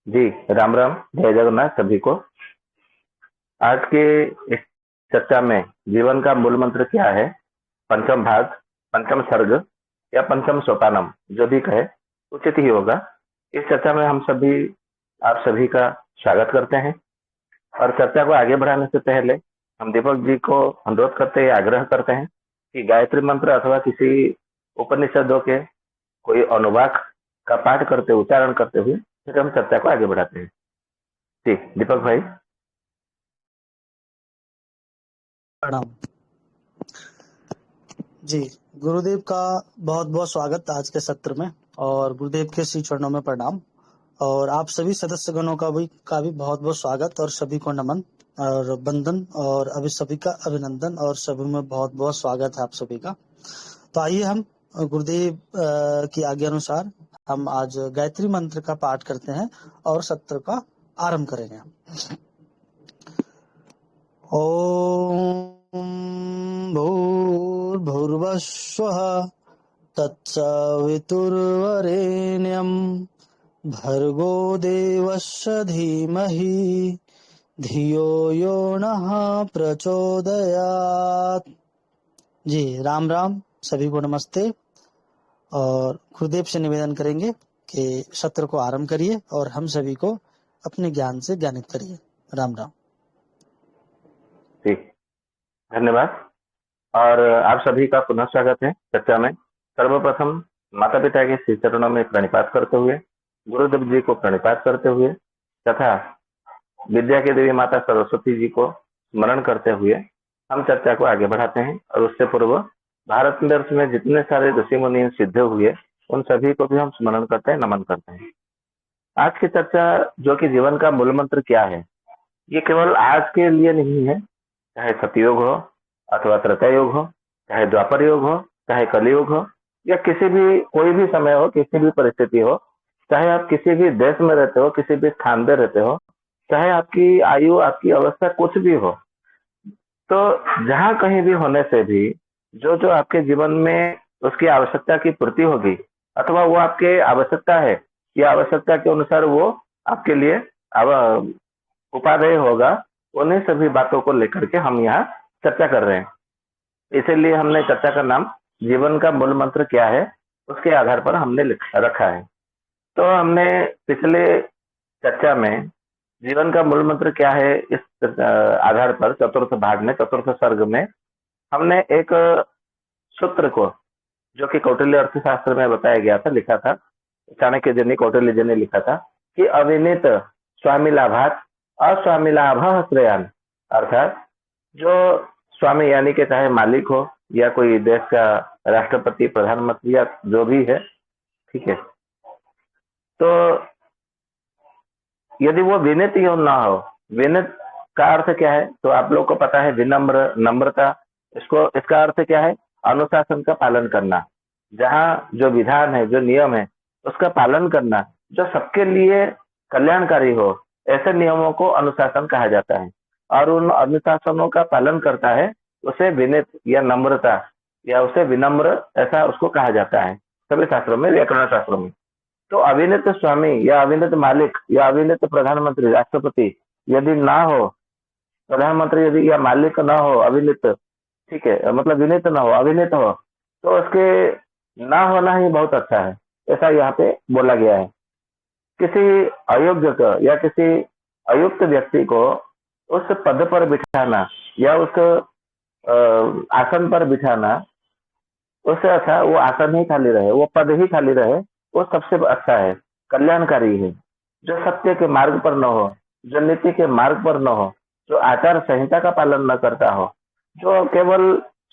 जी, राम राम, जय जगन्नाथ सभी को। आज के इस चर्चा में जीवन का मूल मंत्र क्या है, पंचम भाग, पंचम सर्ग या पंचम सोपानम, जो भी कहे उचित ही होगा। इस चर्चा में हम सभी, आप सभी का स्वागत करते हैं। और चर्चा को आगे बढ़ाने से पहले हम दीपक जी को अनुरोध करते हैं, आग्रह करते हैं कि गायत्री मंत्र अथवा किसी उपनिषदों के कोई अनुवाक का पाठ करते, उच्चारण करते हुए फिर हम चर्चा को आगे बढ़ाते हैं। जी दीपक भाई। प्रणाम जी। गुरुदेव का बहुत बहुत स्वागत आज के सत्र में, और गुरुदेव के श्री चरणों में प्रणाम। और आप सभी सदस्यगणों का भी बहुत बहुत स्वागत और सभी को नमन और वंदन, और अभी सभी का अभिनंदन, और सभी में बहुत बहुत स्वागत है आप सभी का। तो आइए हम गुरुदेव की आज्ञा अनुसार हम आज गायत्री मंत्र का पाठ करते हैं और सत्र का आरंभ करेंगे। ओम भूर्भुवस्वः तत्सवितुर्वरेण्यं भर्गो देवस्य धीमहि धियो यो नः प्रचोदयात्। जी राम राम, सभी को नमस्ते। और गुरुदेव से निवेदन करेंगे कि सत्र को आरंभ करिए और हम सभी को अपने ज्ञान से ज्ञानित करिए। राम राम। जी धन्यवाद। और आप सभी का पुनः स्वागत है चर्चा में। सर्वप्रथम माता पिता के श्री चरणों में प्रणिपात करते हुए, गुरुदेव जी को प्रणिपात करते हुए तथा विद्या की देवी माता सरस्वती जी को स्मरण करते हुए हम चर्चा को आगे बढ़ाते हैं। और उससे पूर्व भारतवर्ष में जितने सारे ऋषि मुनि सिद्ध हुए उन सभी को भी हम स्मरण करते हैं, नमन करते हैं। आज की चर्चा, जो कि जीवन का मूल मंत्र क्या है, ये केवल आज के लिए नहीं है। चाहे सतयुग हो अथवा त्रेता युग हो, चाहे द्वापर युग हो, चाहे कलयुग हो, या किसी भी कोई भी समय हो, किसी भी परिस्थिति हो, चाहे आप किसी भी देश में रहते हो, किसी भी स्थान पे रहते हो, चाहे आपकी आयु, आपकी अवस्था कुछ भी हो, तो जहां कहीं भी होने से भी जो जो आपके जीवन में उसकी आवश्यकता की पूर्ति होगी, अथवा वो आपके आवश्यकता है या आवश्यकता के अनुसार वो आपके लिए उपादेय होगा, उन्हीं सभी बातों को लेकर के हम यहाँ चर्चा कर रहे हैं। इसीलिए हमने चर्चा का नाम जीवन का मूल मंत्र क्या है उसके आधार पर हमने रखा है। तो हमने पिछले चर्चा में जीवन का मूल मंत्र क्या है इस आधार पर चतुर्थ भाग में, चतुर्थ सर्ग में हमने एक सूत्र को, जो कि कौटिल्य अर्थशास्त्र में बताया गया था, लिखा था, चाणक्य जी ने, कौटिल्य जी ने लिखा था कि अविनीत स्वामी लाभात अस्वामी लाभ श्रेयान। अर्थात जो स्वामी यानी के चाहे मालिक हो या कोई देश का राष्ट्रपति, प्रधानमंत्री या जो भी है, ठीक है, तो यदि वो विनीत ही ना हो, विनीत का अर्थ क्या है तो आप लोग को पता है, विनम्र, नम्रता। इसका अर्थ क्या है? अनुशासन का पालन करना, जहाँ जो विधान है, जो नियम है, उसका पालन करना, जो सबके लिए कल्याणकारी हो, ऐसे नियमों को अनुशासन कहा जाता है। और उन अनुशासनों का पालन करता है उसे विनीत या नम्रता या उसे विनम्र, ऐसा उसको कहा जाता है सभी शास्त्रों में, व्याकरण शास्त्रों में। तो अविनीत स्वामी या अविनीत मालिक या अविनीत प्रधानमंत्री, राष्ट्रपति यदि ना हो, प्रधानमंत्री यदि या मालिक ना हो अविनीत, ठीक है, मतलब विनीत ना हो, अविनीत हो, तो उसके ना होना ही बहुत अच्छा है, ऐसा यहाँ पे बोला गया है। किसी अयोग्य को या किसी अयुक्त व्यक्ति को उस पद पर बिठाना या उस आसन पर बिठाना, उससे अच्छा वो आसन ही खाली रहे, वो पद ही खाली रहे, वो सबसे अच्छा है, कल्याणकारी है। जो सत्य के मार्ग पर न हो, जो नीति के मार्ग पर न हो, जो आचार संहिता का पालन न करता हो, जो केवल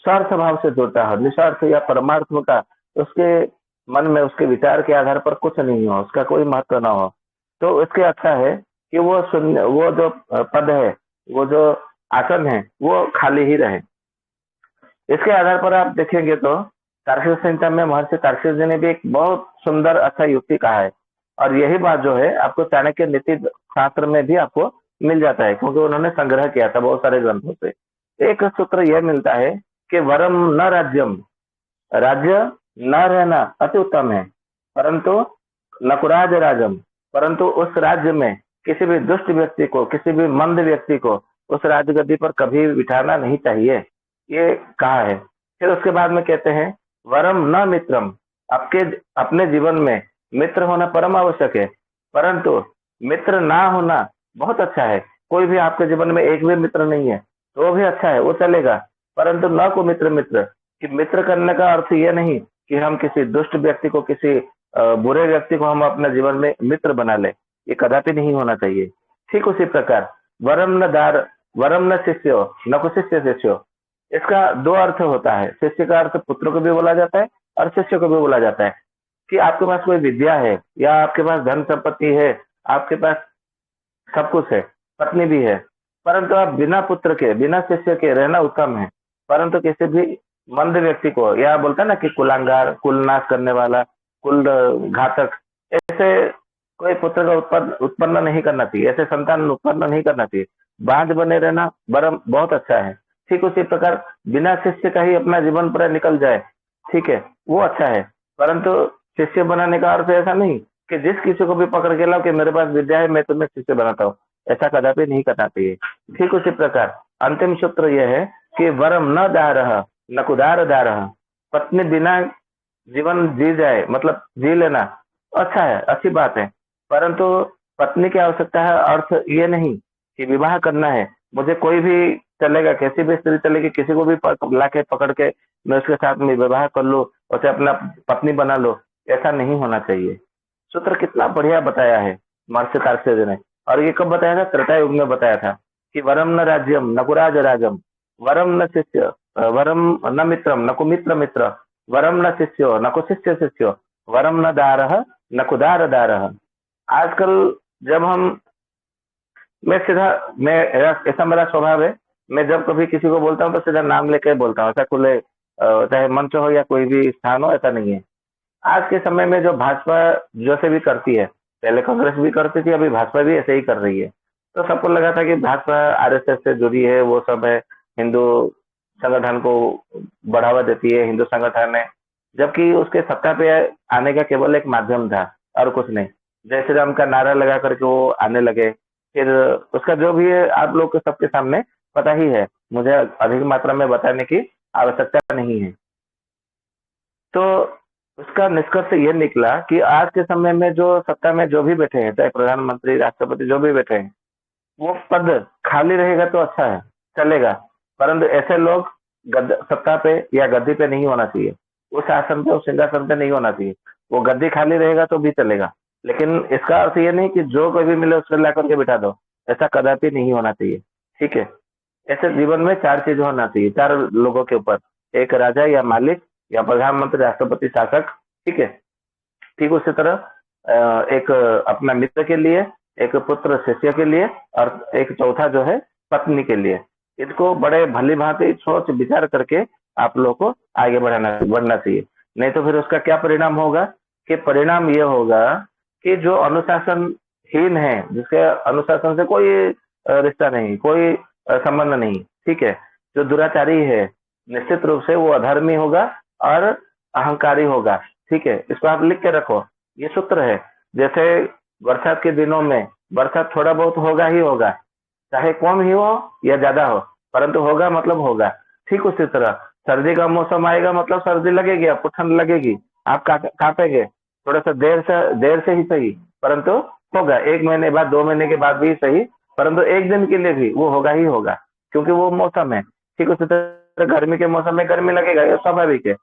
स्वार्थ भाव से जुड़ता हो, निस्वार्थ या परमार्थ का उसके मन में, उसके विचार के आधार पर कुछ नहीं हो, उसका कोई महत्व न हो, तो इसके अच्छा है कि वो शून्य, वो जो पद है, वो जो आसन है, वो खाली ही रहे। इसके आधार पर आप देखेंगे तो तार्किक संहिता में महर्षि तार्किक जी ने भी एक बहुत सुंदर अच्छा युक्ति कहा है। और यही बात जो है आपको चाणक्य नीति शास्त्र में भी आपको मिल जाता है, क्योंकि उन्होंने संग्रह किया था बहुत सारे ग्रंथों से। एक सूत्र यह मिलता है कि वरम न राज्यम, राज्य न रहना अति उत्तम है, परंतु नकुराज राजम, परंतु उस राज्य में किसी भी दुष्ट व्यक्ति को, किसी भी मंद व्यक्ति को उस राजगद्दी पर कभी बिठाना नहीं चाहिए, ये कहा है। फिर उसके बाद में कहते हैं वरम न मित्रम, आपके अपने जीवन में मित्र होना परम आवश्यक है, परंतु मित्र ना होना बहुत अच्छा है। कोई भी आपके जीवन में एक भी मित्र नहीं है तो भी अच्छा है, वो चलेगा, परंतु न को मित्र मित्र, कि मित्र करने का अर्थ ये नहीं कि हम किसी दुष्ट व्यक्ति को, किसी बुरे व्यक्ति को हम अपने जीवन में मित्र बना ले, ये कदापि नहीं होना चाहिए। ठीक उसी प्रकार वरम न दार, वरम न शिष्यो न को शिष्य शिष्यो, इसका दो अर्थ होता है। शिष्य का अर्थ पुत्र को भी बोला जाता है और शिष्य को भी बोला जाता है, कि आपके पास कोई विद्या है या आपके पास धन संपत्ति है, आपके पास सब कुछ है, पत्नी भी है, परंतु आप बिना पुत्र के, बिना शिष्य के रहना उत्तम है। परंतु किसी भी मंद व्यक्ति को, या बोलता है ना कि कुलांगार, कुल नाश करने वाला, कुल घातक, ऐसे कोई पुत्र का उत्पन्न नहीं करना चाहिए, ऐसे संतान उत्पन्न नहीं करना चाहिए। बांझ बने रहना बरम बहुत अच्छा है। ठीक उसी प्रकार बिना शिष्य का ही अपना जीवन पूरा निकल जाए, ठीक है, वो अच्छा है, परंतु शिष्य बनाने का अर्थ ऐसा नहीं कि जिस किसी को भी पकड़ के लाओ कि मेरे पास विद्या है मैं तुम्हें शिष्य बनाता हूँ, ऐसा कदापि नहीं करना चाहिए। ठीक उसी प्रकार अंतिम सूत्र यह है कि वरम न दारह न कुदार दारह, पत्नी बिना जीवन जी जाए, मतलब जी लेना अच्छा है, अच्छी बात है, परंतु पत्नी की आवश्यकता है, अर्थ ये नहीं कि विवाह करना है, मुझे कोई भी चलेगा, कैसी भी स्त्री चलेगी, किसी को भी लाके पकड़ के मैं उसके साथ में विवाह कर लूं, उसे अपना पत्नी बना लो, ऐसा नहीं होना चाहिए। सूत्र कितना बढ़िया बताया है महर्षि तार्किक ने, और ये कब बताया था? त्रेता युग में बताया था कि वरम न राज्यम न कुराज राजम, वरम न शिष्य, वरम न मित्रम न कुमित्र मित्र, वरम न शिष्यो न को शिष्य शिष्यो, वरम न दारह न कुदार दारह। आजकल जब हम, मैं ऐसा मेरा स्वभाव है, मैं जब कभी किसी को बोलता हूँ तो सीधा नाम लेके बोलता हूँ, ऐसा खुले चाहे मंच हो या कोई भी स्थान हो, ऐसा नहीं है। आज के समय में जो भाजपा जैसे भी करती है, पहले कांग्रेस भी करती थी, अभी भाजपा भी ऐसे ही कर रही है, तो सबको लगा था कि भाजपा आरएसएस से जुड़ी है, वो सब है, हिंदू संगठन को बढ़ावा देती है, हिंदू संगठन है, जबकि उसके सत्ता पे आने का केवल एक माध्यम था और कुछ नहीं। जय श्री राम का नारा लगा करके वो आने लगे, फिर उसका जो भी है आप लोग को सबके सामने पता ही है, मुझे अधिक मात्रा में बताने की आवश्यकता नहीं है। तो उसका निष्कर्ष ये निकला कि आज के समय में जो सत्ता में जो भी बैठे हैं, चाहे प्रधानमंत्री, राष्ट्रपति, जो भी बैठे हैं, वो पद खाली रहेगा तो अच्छा है, चलेगा, परंतु ऐसे लोग सत्ता पे या गद्दी पे नहीं होना चाहिए, उस आसन पे, उस सिंहासन पे नहीं होना चाहिए। वो गद्दी खाली रहेगा तो भी चलेगा, लेकिन इसका अर्थ ये नहीं कि जो कोई भी मिले उसको ला करके बिठा दो, ऐसा कदापि नहीं होना चाहिए। ठीक है, ऐसे जीवन में चार चीज होना चाहिए, चार लोगों के ऊपर, एक राजा या मालिक या प्रधानमंत्री, राष्ट्रपति, शासक, ठीक है। ठीक उसी तरह एक अपना मित्र के लिए, एक पुत्र शिष्य के लिए, और एक चौथा जो है पत्नी के लिए। इसको बड़े भली भांति सोच विचार करके आप लोग को आगे बढ़ना चाहिए, नहीं तो फिर उसका क्या परिणाम होगा? कि परिणाम ये होगा कि जो अनुशासनहीन है, जिसके अनुशासन से कोई रिश्ता नहीं, कोई संबंध नहीं, ठीक है, जो दुराचारी है, निश्चित रूप से वो अधर्मी होगा और अहंकारी होगा। ठीक है, इसको आप लिख के रखो, ये सूत्र है। जैसे बरसात के दिनों में बरसात थोड़ा बहुत होगा ही होगा, चाहे कम ही हो या ज्यादा हो, परंतु होगा मतलब होगा। ठीक उसी तरह सर्दी का मौसम आएगा मतलब सर्दी लगेगी, आपको ठंड लगेगी, आप कांपेंगे, थोड़ा सा देर से ही सही, परंतु होगा। 1 महीने बाद, 2 महीने के बाद भी सही, परंतु एक दिन के लिए भी वो होगा ही होगा, क्योंकि वो मौसम है। ठीक उसी तरह गर्मी के मौसम में गर्मी लगेगा, ये स्वाभाविक है।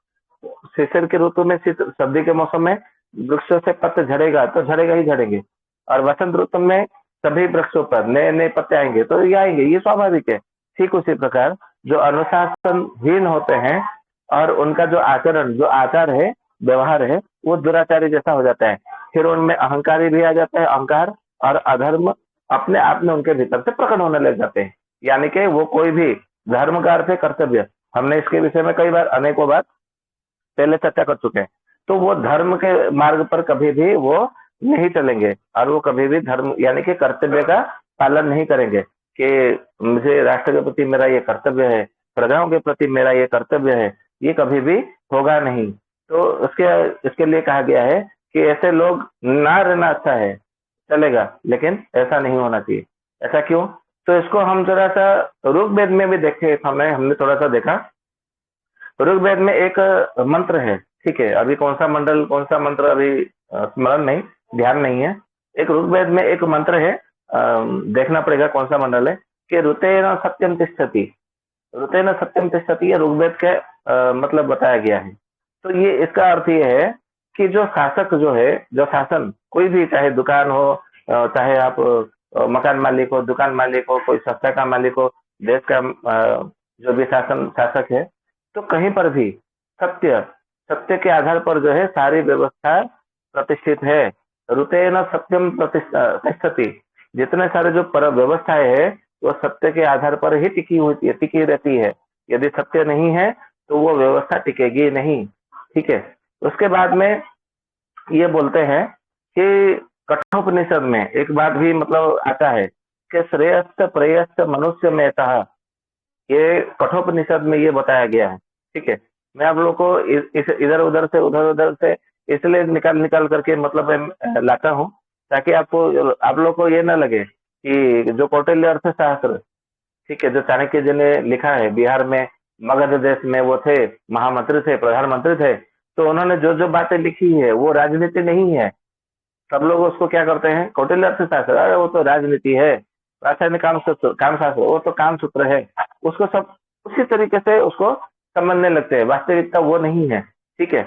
शिशिर के ऋतु में, सर्दी के मौसम में वृक्षों से पत्ते झड़ेगा तो झड़ेगा ही झड़ेंगे, और वसंत ऋतु में सभी वृक्षों पर नए नए पत्ते आएंगे तो ये आएंगे, ये स्वाभाविक है। ठीक उसी प्रकार जो अनुशासनहीन होते हैं और उनका जो आचरण, जो आचार है, व्यवहार है, वो दुराचारी जैसा हो जाता है, फिर उनमें अहंकारी भी आ जाता है, अहंकार और अधर्म अपने आप में उनके भीतर से प्रकट होने लग जाते हैं। यानी कि वो कोई भी धर्म का अर्थ है कर्तव्य, हमने इसके विषय में कई बार, अनेकों बार पहले चर्चा कर चुके हैं। तो वो धर्म के मार्ग पर कभी भी वो नहीं चलेंगे, और वो कभी भी धर्म यानी कि कर्तव्य का पालन नहीं करेंगे, कि मुझे राष्ट्र के प्रति मेरा ये कर्तव्य है, प्रजाओं के प्रति मेरा ये कर्तव्य है, ये कभी भी होगा नहीं। तो इसके लिए कहा गया है कि ऐसे लोग ना रहना अच्छा है, चलेगा, लेकिन ऐसा नहीं होना चाहिए। ऐसा क्यों? तो इसको हम जरा सा ऋग्वेद में भी देखे, हमने थोड़ा सा देखा। ऋग्वेद में एक मंत्र है, ठीक है, अभी कौन सा मंडल कौन सा मंत्र अभी स्मरण नहीं, ध्यान नहीं है। एक ऋग्वेद में एक मंत्र है, देखना पड़ेगा कौन सा मंडल है, कि ऋतेन सत्यम तिष्ठति। ऋतेन सत्यम तिष्ठति ये ऋग्वेद के मतलब बताया गया है। तो ये इसका अर्थ ये है कि जो शासक जो है, जो शासन कोई भी, चाहे दुकान हो, चाहे आप मकान मालिक हो, दुकान मालिक हो, कोई संस्था का मालिक हो, देश का जो भी शासक है, तो कहीं पर भी सत्य सत्य के आधार पर जो है सारी व्यवस्था प्रतिष्ठित है। ऋतेन सत्यम तिष्ठति, जितने सारे जो पर व्यवस्थाएं है वो सत्य के आधार पर ही टिकी रहती है। यदि सत्य नहीं है तो वो व्यवस्था टिकेगी नहीं, ठीक है। उसके बाद में ये बोलते हैं कि कठोपनिषद में एक बात भी मतलब आता है कि श्रेयस्थ प्रेयस्थ मनुष्य में ये कठोपनिषद में ये बताया गया है, ठीक है। मैं आप लोगों को इस इधर उधर से इसलिए निकाल करके मतलब लाता हूँ, ताकि आप लोग को ये ना लगे कि जो कौटिल्य अर्थशास्त्र, ठीक है, जो चाणक्य जी ने लिखा है, बिहार में मगध देश में वो थे, महामंत्री थे, प्रधानमंत्री थे, तो उन्होंने जो जो बातें लिखी है वो राजनीति नहीं है। सब लोग उसको क्या करते हैं, कौटिल्य अर्थशास्त्र, अरे वो तो राजनीति है, रासायनिक काम शास्त्र वो तो काम सूत्र है, उसको सब उसी तरीके से उसको समझने लगते हैं। वास्तविकता वो नहीं है, ठीक है।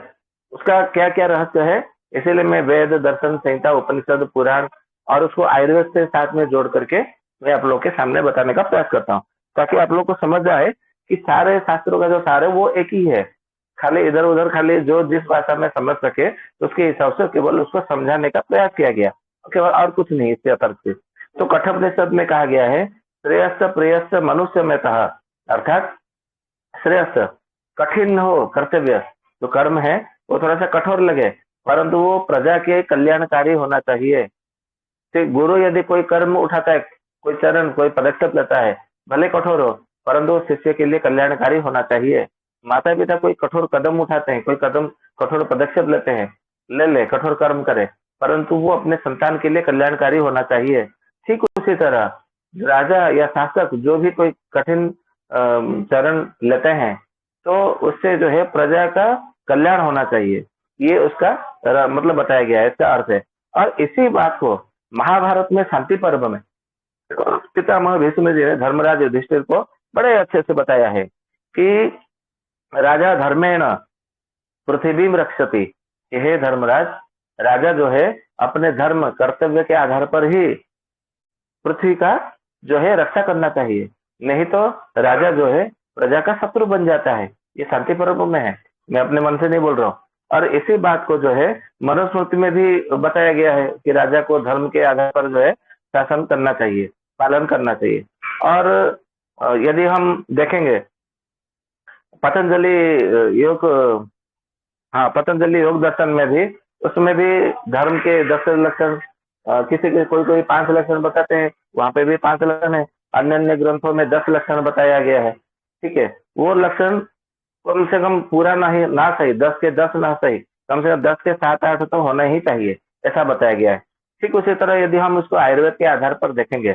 उसका क्या क्या रहस्य है, इसीलिए मैं वेद, दर्शन, संहिता, उपनिषद, पुराण और उसको आयुर्वेद से साथ में जोड़ करके मैं आप लोग के सामने बताने का प्रयास करता हूँ, ताकि आप लोग को समझ आए कि सारे शास्त्रों का जो सार है वो एक ही है। खाली इधर उधर खाली जो जिस भाषा में समझ सके उसके हिसाब से केवल उसको समझाने का प्रयास किया गया, केवल, और कुछ नहीं इससे अतिरिक्त। तो कठोपनिषद में कहा गया है श्रेयस्थ प्रेयस्थ मनुष्य में कहा, अर्थात श्रेयस्थ कठिन हो कर्तव्य, जो कर्म है वो थोड़ा सा कठोर लगे, परंतु वो प्रजा के कल्याणकारी होना चाहिए। ठीक, गुरु यदि कोई कर्म उठाता है, कोई चरण कोई पदक्षेप लेता है, भले कठोर हो, परंतु शिष्य के लिए कल्याणकारी होना चाहिए। माता पिता कोई कठोर कदम उठाते हैं, कोई कदम कठोर पदक्षेप लेते हैं, ले कठोर कर्म करे, परंतु वो अपने संतान के लिए कल्याणकारी होना चाहिए। ठीक उसी तरह राजा या शासक जो भी कोई कठिन चरण लेते हैं, तो उससे जो है प्रजा का कल्याण होना चाहिए, ये उसका मतलब बताया गया है, इसका अर्थ है। और इसी बात को महाभारत में शांति पर्व में पितामह भीष्म जी ने धर्मराज युधिष्ठिर को बड़े अच्छे से बताया है कि राजा धर्मेण पृथ्वी रक्षति, हे धर्मराज, राजा जो है अपने धर्म कर्तव्य के आधार पर ही पृथ्वी का जो है रक्षा करना चाहिए, नहीं तो राजा जो है प्रजा का शत्रु बन जाता है। ये शांति पर्व में है, मैं अपने मन से नहीं बोल रहा हूँ। और इसी बात को जो है मनुस्मृति में भी बताया गया है कि राजा को धर्म के आधार पर जो है शासन करना चाहिए, पालन करना चाहिए। और यदि हम देखेंगे पतंजलि योग, हाँ, पतंजलि योग दर्शन में भी, उसमें भी धर्म के 10 लक्षण, किसी के कोई कोई 5 लक्षण बताते हैं, वहां पे भी 5 लक्षण है। अन्य अन्य ग्रंथों में 10 लक्षण बताया गया है, ठीक है। वो लक्षण कम से कम पूरा ना सही 10 के 10 ना सही, कम से कम 10 के 7-8 तो होना ही चाहिए, ऐसा बताया गया है। ठीक उसी तरह यदि हम उसको आयुर्वेद के आधार पर देखेंगे,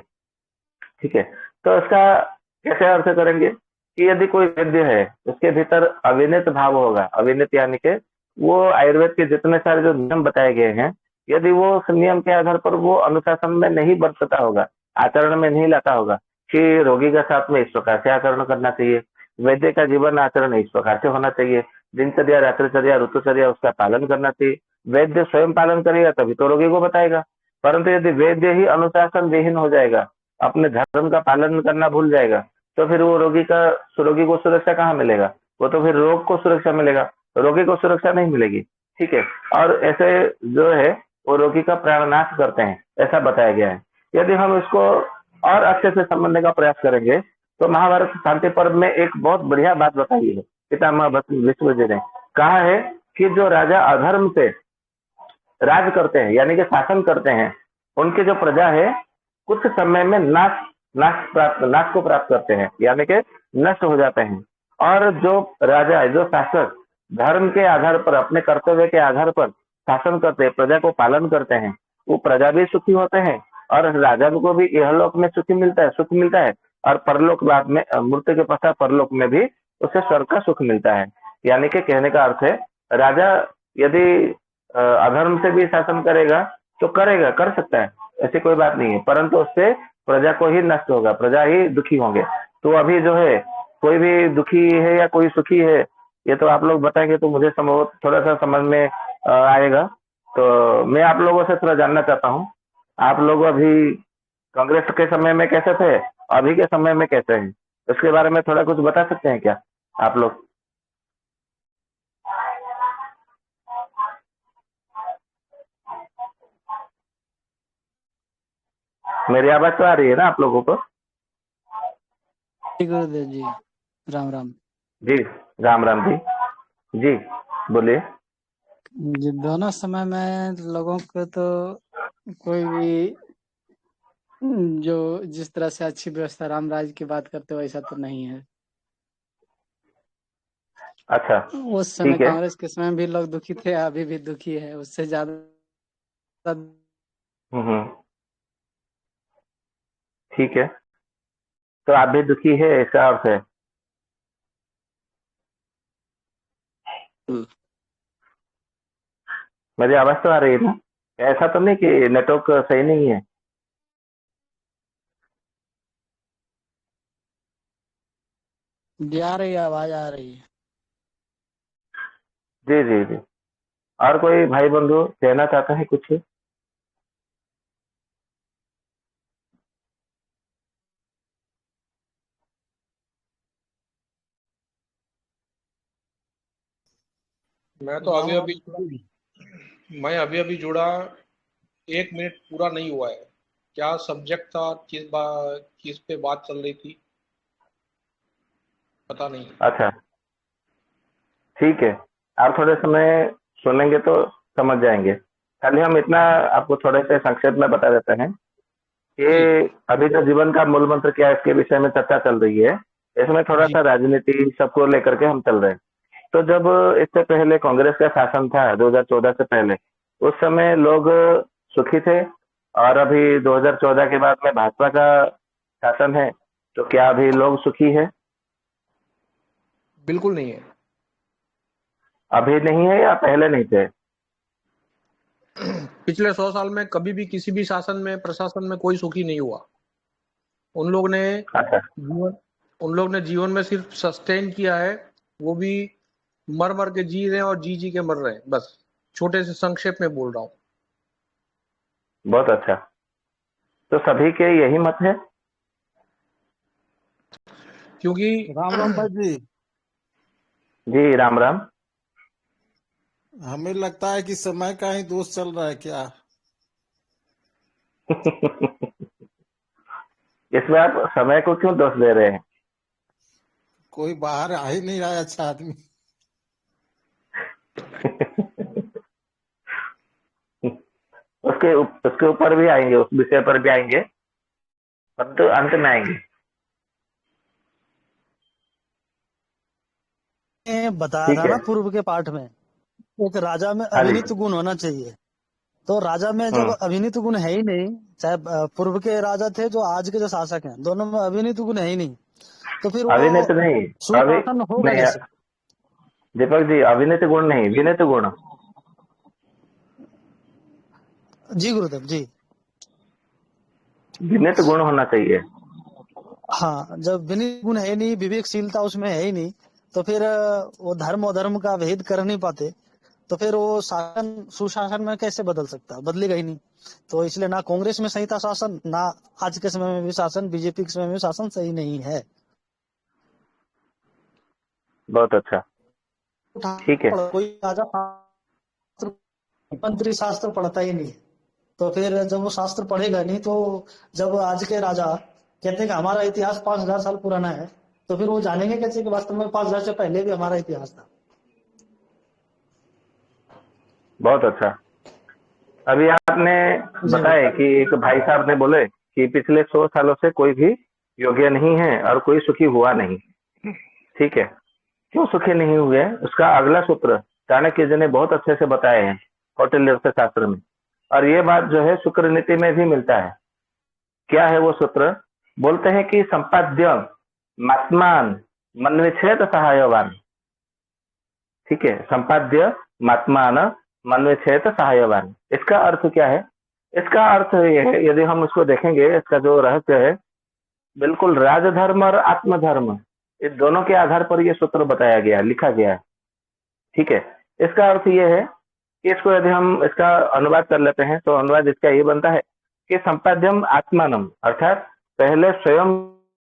ठीक है, तो इसका कैसे अर्थ करेंगे कि यदि कोई वैद्य है उसके भीतर अविनित भाव होगा, अविनित यानी के वो आयुर्वेद के जितने सारे जो नियम बताए गए हैं, यदि वो उस नियम के आधार पर वो अनुशासन में नहीं बरतता होगा, आचरण में नहीं लाता होगा कि रोगी के साथ में इस प्रकार से आचरण करना चाहिए, वैद्य का जीवन आचरण इस प्रकार से होना चाहिए, दिनचर्या, रात्रिचर्या, ऋतुचर्या उसका पालन करना चाहिए। वैद्य स्वयं पालन करेगा तभी तो रोगी को बताएगा। परंतु यदि वैद्य ही अनुशासन विहीन हो जाएगा, अपने धर्म का पालन करना भूल जाएगा, तो फिर वो रोगी को सुरक्षा कहाँ मिलेगा? वो तो फिर रोग को सुरक्षा मिलेगा, रोगी को सुरक्षा नहीं मिलेगी, ठीक है। और ऐसे जो है वो रोगी का प्राणनाश करते हैं, ऐसा बताया गया है। यदि हम इसको और अच्छे से समझने का प्रयास करेंगे तो महाभारत शांति पर्व में एक बहुत बढ़िया बात बताई है पितामह भीष्म जी ने। कहा है कि जो राजा अधर्म से राज करते हैं, यानी कि शासन करते हैं, उनकी जो प्रजा है कुछ समय में नाश को प्राप्त करते हैं, यानी कि नष्ट हो जाते हैं। और जो राजा है, जो शासक धर्म के आधार पर, अपने कर्तव्य के आधार पर शासन करते हैं, प्रजा को पालन करते हैं, वो प्रजा भी सुखी होते हैं और राजा को भी इहलोक में सुखी मिलता है, सुख मिलता है, और परलोक बाद में मृत्यु के पश्चात परलोक में भी उसे स्वर्ग का सुख मिलता है। यानी कि कहने का अर्थ है, राजा यदि अधर्म से भी शासन करेगा तो करेगा, कर सकता है, ऐसी कोई बात नहीं है, परंतु उससे प्रजा को ही नष्ट होगा, प्रजा ही दुखी होंगे। तो अभी जो है कोई भी दुखी है या कोई सुखी है, ये तो आप लोग बताएंगे तो मुझे संभव थोड़ा सा समझ में आएगा। तो मैं आप लोगों से थोड़ा जानना चाहता हूँ, आप लोग अभी कांग्रेस के समय में कैसे थे, अभी के समय में कैसे हैं, इसके बारे में थोड़ा कुछ बता सकते हैं क्या आप लोग? मेरी आवाज तो आ रही है ना आप लोगों को? जी गुरुदेव जी, राम राम जी, राम राम जी। जी बोलिए। जी। दोनों समय में लोगों को तो कोई भी जो जिस तरह से अच्छी व्यवस्था राम राज्य की बात करते हो वैसा तो नहीं है। अच्छा, उस समय ठीक है। कांग्रेस के समय भी लोग दुखी थे, अभी भी दुखी है, उससे ज्यादा। हम्म, ठीक है। तो आप भी दुखी है, इसका अर्थ है? मेरी आवाज तो आ रही है ना? ऐसा तो नहीं कि नेटवर्क सही नहीं है? जी आ रही है, आवाज आ रही है। जी जी जी। और कोई भाई बंधु कहना चाहते हैं कुछ? मैं तो राम अभी राम अभी जी। मैं अभी अभी जुड़ा, 1 मिनट पूरा नहीं हुआ है। क्या सब्जेक्ट था, किस पे बात चल रही थी, पता नहीं। अच्छा, ठीक है। आप थोड़े समय सुनेंगे तो समझ जाएंगे। खाली हम इतना आपको थोड़े से संक्षेप में बता देते हैं जी कि अभी जो जीवन का मूल मंत्र क्या है, इसके विषय में चर्चा चल रही है। इसमें थोड़ा जी सा राजनीति सबको लेकर के हम चल रहे हैं। तो जब इससे पहले कांग्रेस का शासन था 2014 से पहले, उस समय लोग सुखी थे, और अभी 2014 के बाद में भाजपा का शासन है, तो क्या अभी लोग सुखी है? बिल्कुल नहीं है। अभी नहीं है या पहले नहीं थे? पिछले 100 साल में कभी भी किसी भी शासन में, प्रशासन में कोई सुखी नहीं हुआ। उन लोग ने अच्छा, जीवन उन लोग ने जीवन में सिर्फ सस्टेन किया है। वो भी मर मर के जी रहे हैं और जी जी के मर रहे हैं, बस। छोटे से संक्षेप में बोल रहा हूँ। बहुत अच्छा। तो सभी के यही मत है? क्योंकि राम राम भाई जी। जी राम राम। हमें लगता है कि समय का ही दोष चल रहा है क्या। इसमें आप समय को क्यों दोष दे रहे हैं? कोई बाहर आ ही नहीं रहा है अच्छा आदमी। उसके ऊपर भी आएंगे, उस विषय पर भी आएंगे, परंतु अंत में आएंगे। बताया ठीक था है। ना पूर्व के पाठ में, एक राजा में हाँ जी। अभिनीत गुण होना चाहिए। तो राजा में जब हम्म। अभिनीत गुण है ही नहीं, चाहे पूर्व के राजा थे जो आज के जो शासक हैं, दोनों में अभिनीत गुण है ही नहीं, तो फिर अभिनीत वो नहीं। अभी सुशासन होगा नहीं, कैसे? दीपक जी, अभिनीत गुण नहीं, विनीत गुण। जी गुरुदेव जी। विनीत गुण होना चाहिए। हाँ, जब विनीत गुण है नहीं, विवेकशीलता उसमें है ही नहीं, तो फिर वो धर्म अधर्म का भेद कर नहीं पाते, तो फिर वो शासन सुशासन में कैसे बदल सकता है? बदलेगा ही नहीं। तो इसलिए ना कांग्रेस में सही था शासन, ना आज के समय में भी शासन, बीजेपी के समय में शासन सही नहीं है। बहुत अच्छा। ठीक है। कोई राजा शास्त्र, मंत्री शास्त्र पढ़ता ही नहीं, तो फिर जब वो शास्त्र पढ़ेगा नहीं, तो जब आज के राजा कहते हैं कि हमारा इतिहास 5,000 साल पुराना है, तो फिर वो जानेंगे कैसे कि वास्तव में 5,000 से पहले भी हमारा इतिहास था। बहुत अच्छा। अभी आपने जी बताया कि एक भाई साहब ने बोले कि पिछले 100 सालों से कोई भी योग्य नहीं है और कोई सुखी हुआ नहीं। ठीक है। क्यों सुखी नहीं हुए, उसका अगला सूत्र चाणक्य जी ने बहुत अच्छे से बताए हैं कौटिल्य अर्थशास्त्र में। और ये बात जो है शुक्र नीति में भी मिलता है। क्या है वो सूत्र? बोलते हैं कि संपाद्य मात्मान मन्विच्छेद सहायवान। ठीक है, संपाद्य मात्मान मन्विच्छेद सहायवान, इसका अर्थ क्या है? इसका अर्थ ये है, यदि हम उसको देखेंगे, इसका जो रहस्य है, बिल्कुल राजधर्म और आत्मधर्म, इस दोनों के आधार पर ये सूत्र बताया गया, लिखा गया है। ठीक है, इसका अर्थ ये है कि इसको यदि हम इसका अनुवाद कर लेते हैं, तो अनुवाद इसका ये बनता है कि संपाद्यम आत्मानम, अर्थात पहले स्वयं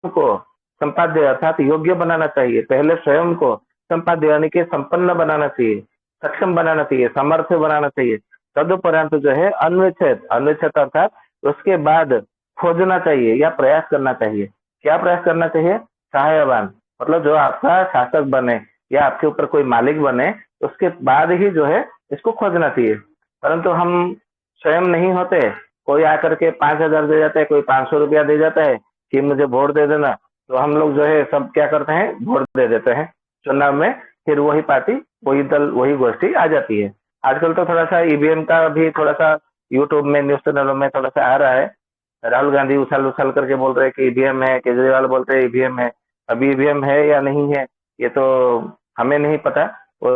को संपाद्य अर्थात योग्य बनाना चाहिए, पहले स्वयं को संपाद्य यानी कि संपन्न बनाना चाहिए, सक्षम बनाना चाहिए, समर्थ बनाना चाहिए। तदुपरांत जो है अन्वेच्छेद, अन्वेच्छेद अर्थात उसके बाद खोजना चाहिए या प्रयास करना चाहिए। क्या प्रयास करना चाहिए? सहायवान, मतलब जो आपका शासक बने या आपके ऊपर कोई मालिक बने, उसके बाद ही जो है इसको खोजना चाहिए। परंतु हम स्वयं नहीं होते, कोई आकर के 5,000 दे जाता है, कोई 500 रुपया दे जाता है कि मुझे वोट दे देना, तो हम लोग जो है सब क्या करते हैं, वोट दे देते हैं चुनाव में, फिर वही पार्टी, वही दल, वही गोष्ठी आ जाती है। आजकल तो थोड़ा सा ईवीएम का भी थोड़ा सा यूट्यूब में, न्यूज चैनलों में थोड़ा सा आ रहा है। राहुल गांधी उछल उछल करके बोल रहे हैं कि ईवीएम है, केजरीवाल बोलते हैं ईवीएम है। अभी ईवीएम है या नहीं है ये तो हमें नहीं पता, वो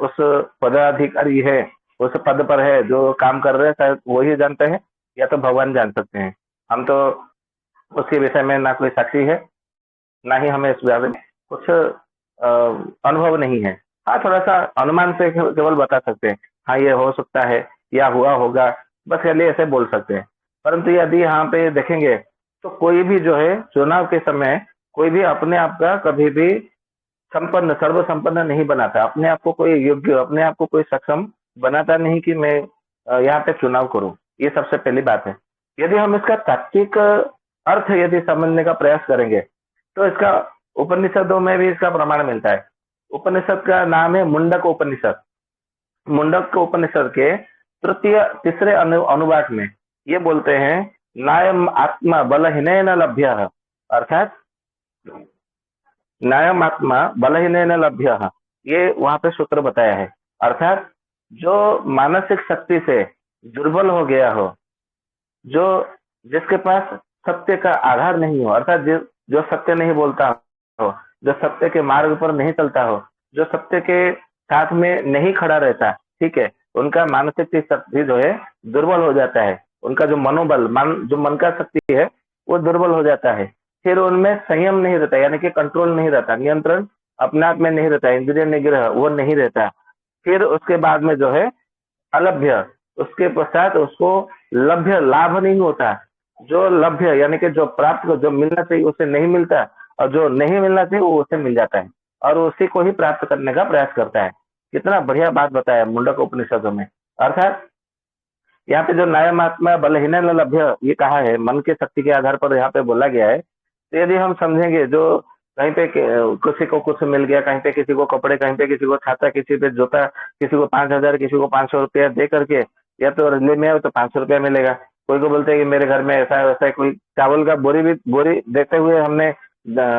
उस पदाधिकारी है, उस पद पर है, जो काम कर रहे हैं शायद वही जानते हैं, या तो भगवान जान सकते हैं। हम तो उसके विषय में ना कोई साक्षी है, ना ही हमें इस बारे में कुछ अनुभव नहीं है। हाँ, थोड़ा सा अनुमान से केवल बता सकते हैं, हाँ ये हो सकता है या हुआ होगा, बस चलिए ऐसे बोल सकते हैं। परंतु यदि यहाँ पे देखेंगे तो कोई भी जो है चुनाव के समय कोई भी अपने आप का कभी भी संपन्न, सर्वसंपन्न नहीं बनाता, अपने आप को कोई योग्य, अपने आप को कोई सक्षम बनाता नहीं कि मैं यहाँ पे चुनाव करूं। ये सबसे पहली बात है। यदि हम इसका तात्विक अर्थ यदि समझने का प्रयास करेंगे तो इसका उपनिषदों में भी इसका प्रमाण मिलता है। उपनिषद का नाम है मुंडक उपनिषद। मुंडक उपनिषद के तीसरे अनुवाक में ये बोलते हैं, नायम आत्मा बलहीनेन लभ्यः, अर्थात नायम आत्मा बलहीनेन लभ्यः, ये वहां पे सूत्र बताया है। अर्थात जो मानसिक शक्ति से दुर्बल हो गया हो, जो जिसके पास सत्य का आधार नहीं हो, अर्थात जो सत्य नहीं बोलता हो, जो सत्य के मार्ग पर नहीं चलता हो, जो सत्य के साथ में नहीं खड़ा रहता, ठीक है, उनका मानसिक शक्ति जो है दुर्बल हो जाता है। उनका जो मनोबल, जो मन का शक्ति है वो दुर्बल हो जाता है। फिर उनमें संयम नहीं रहता, यानी कि कंट्रोल नहीं रहता, नियंत्रण अपने आप में नहीं रहता, इंद्रिय निग्रह वो नहीं रहता। फिर उसके बाद में जो है अलभ्य, उसके पश्चात उसको लभ्य, लाभ नहीं होता। जो लभ्य यानी कि जो प्राप्त, जो मिलना चाहिए उसे नहीं मिलता, और जो नहीं मिलना चाहिए वो उसे मिल जाता है, और उसी को ही प्राप्त करने का प्रयास करता है। कितना बढ़िया बात बताया मुंडक उपनिषदों में। अर्थात यहाँ पे जो नायमात्मा बलहीन लभ्य ये कहा है, मन के शक्ति के आधार पर यहाँ पे बोला गया है। तो यदि हम समझेंगे, जो कहीं पे किसी को कुछ मिल गया, कहीं पे किसी को कपड़े, कहीं पे किसी को छाता, किसी पे जूता, किसी को 5,000, किसी को 500 रुपया दे करके, या तो रजले में तो 500 रुपया मिलेगा। कोई को बोलते हैं कि मेरे घर में ऐसा है वैसा है, कोई चावल का बोरी देते हुए हमने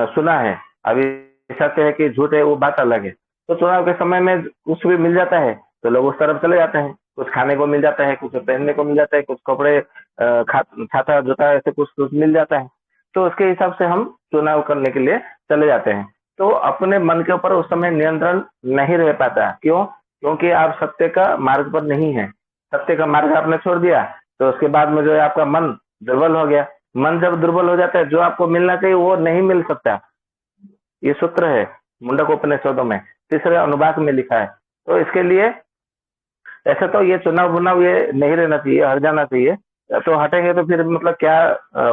सुना है। अभी सत्य है कि झूठ है वो बात अलग है। तो चुनाव के समय में कुछ भी मिल जाता है तो लोग उस तरफ चले जाते हैं, कुछ खाने को मिल जाता है, कुछ पहनने को मिल जाता है, कुछ कपड़े, छाता जूता, ऐसे कुछ मिल जाता है, तो उसके हिसाब से हम चुनाव करने के लिए चले जाते हैं। तो अपने मन के ऊपर उस समय नियंत्रण नहीं रह पाता। क्यों? क्योंकि आप सत्य का मार्ग पर नहीं है। सत्य का मार्ग आपने छोड़ दिया तो उसके बाद में जो है आपका मन दुर्बल हो गया। मन जब दुर्बल हो जाता है, जो आपको मिलना चाहिए वो नहीं मिल सकता। ये सूत्र है मुंडक उपनिषदों में, तीसरे अनुवाक में लिखा है। तो इसके लिए ऐसा तो ये चुनाव बुनाव ये नहीं रहना चाहिए, हट जाना चाहिए। तो हटेंगे तो फिर मतलब क्या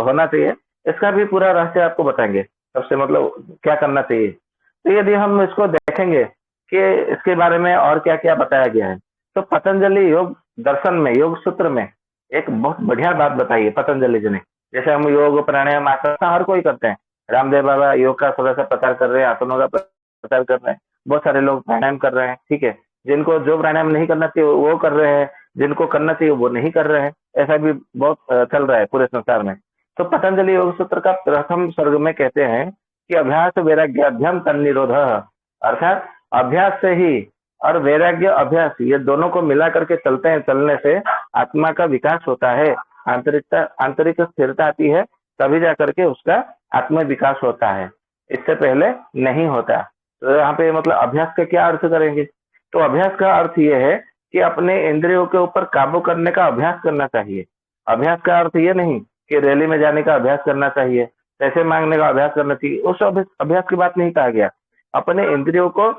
होना चाहिए, इसका भी पूरा रहस्य आपको बताएंगे। सबसे मतलब क्या करना चाहिए। तो यदि हम इसको देखेंगे कि इसके बारे में और क्या क्या बताया गया है, तो पतंजलि योग दर्शन में, योग सूत्र में एक बहुत बढ़िया बात बताई है पतंजलि जी ने। जैसे हम योग प्राणायाम आसन हर कोई करते हैं, रामदेव बाबा योग का थोड़ा सा प्रचार कर रहे हैं, आसनों का प्रचार कर रहे हैं, बहुत सारे लोग प्राणायाम कर रहे हैं, ठीक है। जिनको जो प्राणायाम नहीं करना चाहिए वो कर रहे हैं, जिनको करना चाहिए वो नहीं कर रहे हैं, ऐसा भी बहुत चल रहा है पूरे संसार में। तो पतंजलि योग सूत्र का प्रथम सर्ग में कहते हैं कि अभ्यास वैराग्याभ्याम तन्निरोध, अर्थात अभ्यास से ही और वैराग्य अभ्यास, ये दोनों को मिला करके चलते हैं, चलने से आत्मा का विकास होता है, आंतरिक स्थिरता आती है, तभी जाकर के उसका आत्म विकास होता है, इससे पहले नहीं होता। तो यहाँ पे मतलब अभ्यास का क्या अर्थ करेंगे, तो अभ्यास का अर्थ ये है कि अपने इंद्रियों के ऊपर काबू करने का अभ्यास करना चाहिए। अभ्यास का अर्थ ये नहीं कि रैली में जाने का अभ्यास करना चाहिए, पैसे मांगने का अभ्यास करना चाहिए, उस अभ्यास की बात नहीं कहा गया। अपने इंद्रियों को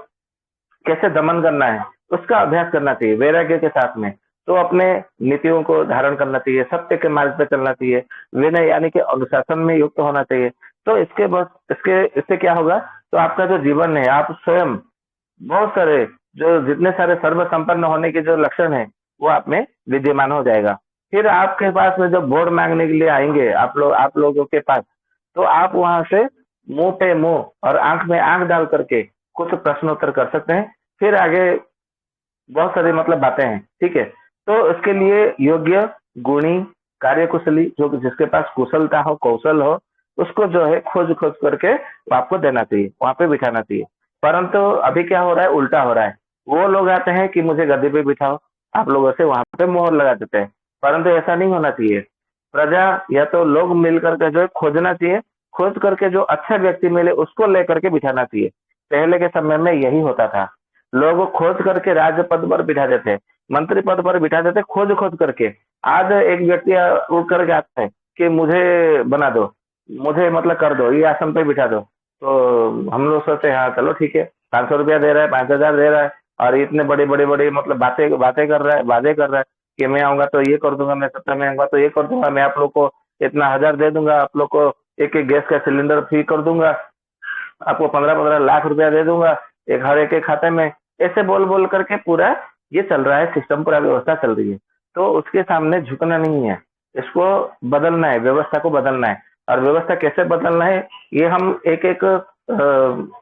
कैसे दमन करना है उसका अभ्यास करना चाहिए वैराग्य के साथ में। तो अपने नीतियों को धारण करना चाहिए, सत्य के मार्ग पे चलना चाहिए, विनय यानी कि अनुशासन में युक्त होना चाहिए। तो इससे क्या होगा, तो आपका जो जीवन है, आप स्वयं बहुत सारे जो जितने सारे सर्व संपन्न होने के जो लक्षण है वो आप में विद्यमान हो जाएगा। फिर आपके पास में जब वोट मांगने के लिए आएंगे आप लोगों के पास, तो आप वहां से मुंह पे मुंह और आंख में आंख डाल करके कुछ प्रश्नोत्तर कर सकते हैं। फिर आगे बहुत सारी मतलब बातें हैं, ठीक है। तो इसके लिए योग्य, गुणी, कार्यकुशली, जो जिसके पास कुशलता हो, कौशल हो, उसको जो है खोज खोज करके आपको देना चाहिए, वहां पे बिठाना चाहिए। परंतु अभी क्या हो रहा है, उल्टा हो रहा है। वो लोग आते हैं कि मुझे गद्दी पे बिठाओ, आप लोगों से वहां पे मोहर लगा देते हैं। परंतु ऐसा नहीं होना चाहिए। प्रजा या तो लोग मिलकर के जो है खोजना चाहिए, खोज करके जो अच्छा व्यक्ति मिले उसको लेकर के बिठाना चाहिए। पहले के समय में यही होता था, लोग खोज करके राज्य पद पर बिठा देते, मंत्री पद पर बिठा देते, खोज खोज करके। आज एक व्यक्ति उठ करके आता है कि मुझे बना दो, मुझे मतलब कर दो, ये आसन पे बिठा दो। तो हम लोग सोचते हैं हाँ चलो ठीक है, 500 रुपया दे रहा है, 5,000 दे रहा है, और इतने बड़े बड़े बड़े मतलब बातें कर रहा है, वादे कर रहा है कि मैं आऊंगा तो ये कर दूंगा, मैं सत्ता में आऊंगा तो ये कर दूंगा, मैं आप लोग को इतना 1,000 दे दूंगा, आप लोग को एक एक गैस का सिलेंडर फ्री कर दूंगा, आपको 15-15 लाख रुपया दे दूंगा हर एक के खाते में। ऐसे बोल बोल करके पूरा ये चल रहा है सिस्टम, पूरा व्यवस्था चल रही है। तो उसके सामने झुकना नहीं है, इसको बदलना है, व्यवस्था को बदलना है। और व्यवस्था कैसे बदलना है ये हम एक एक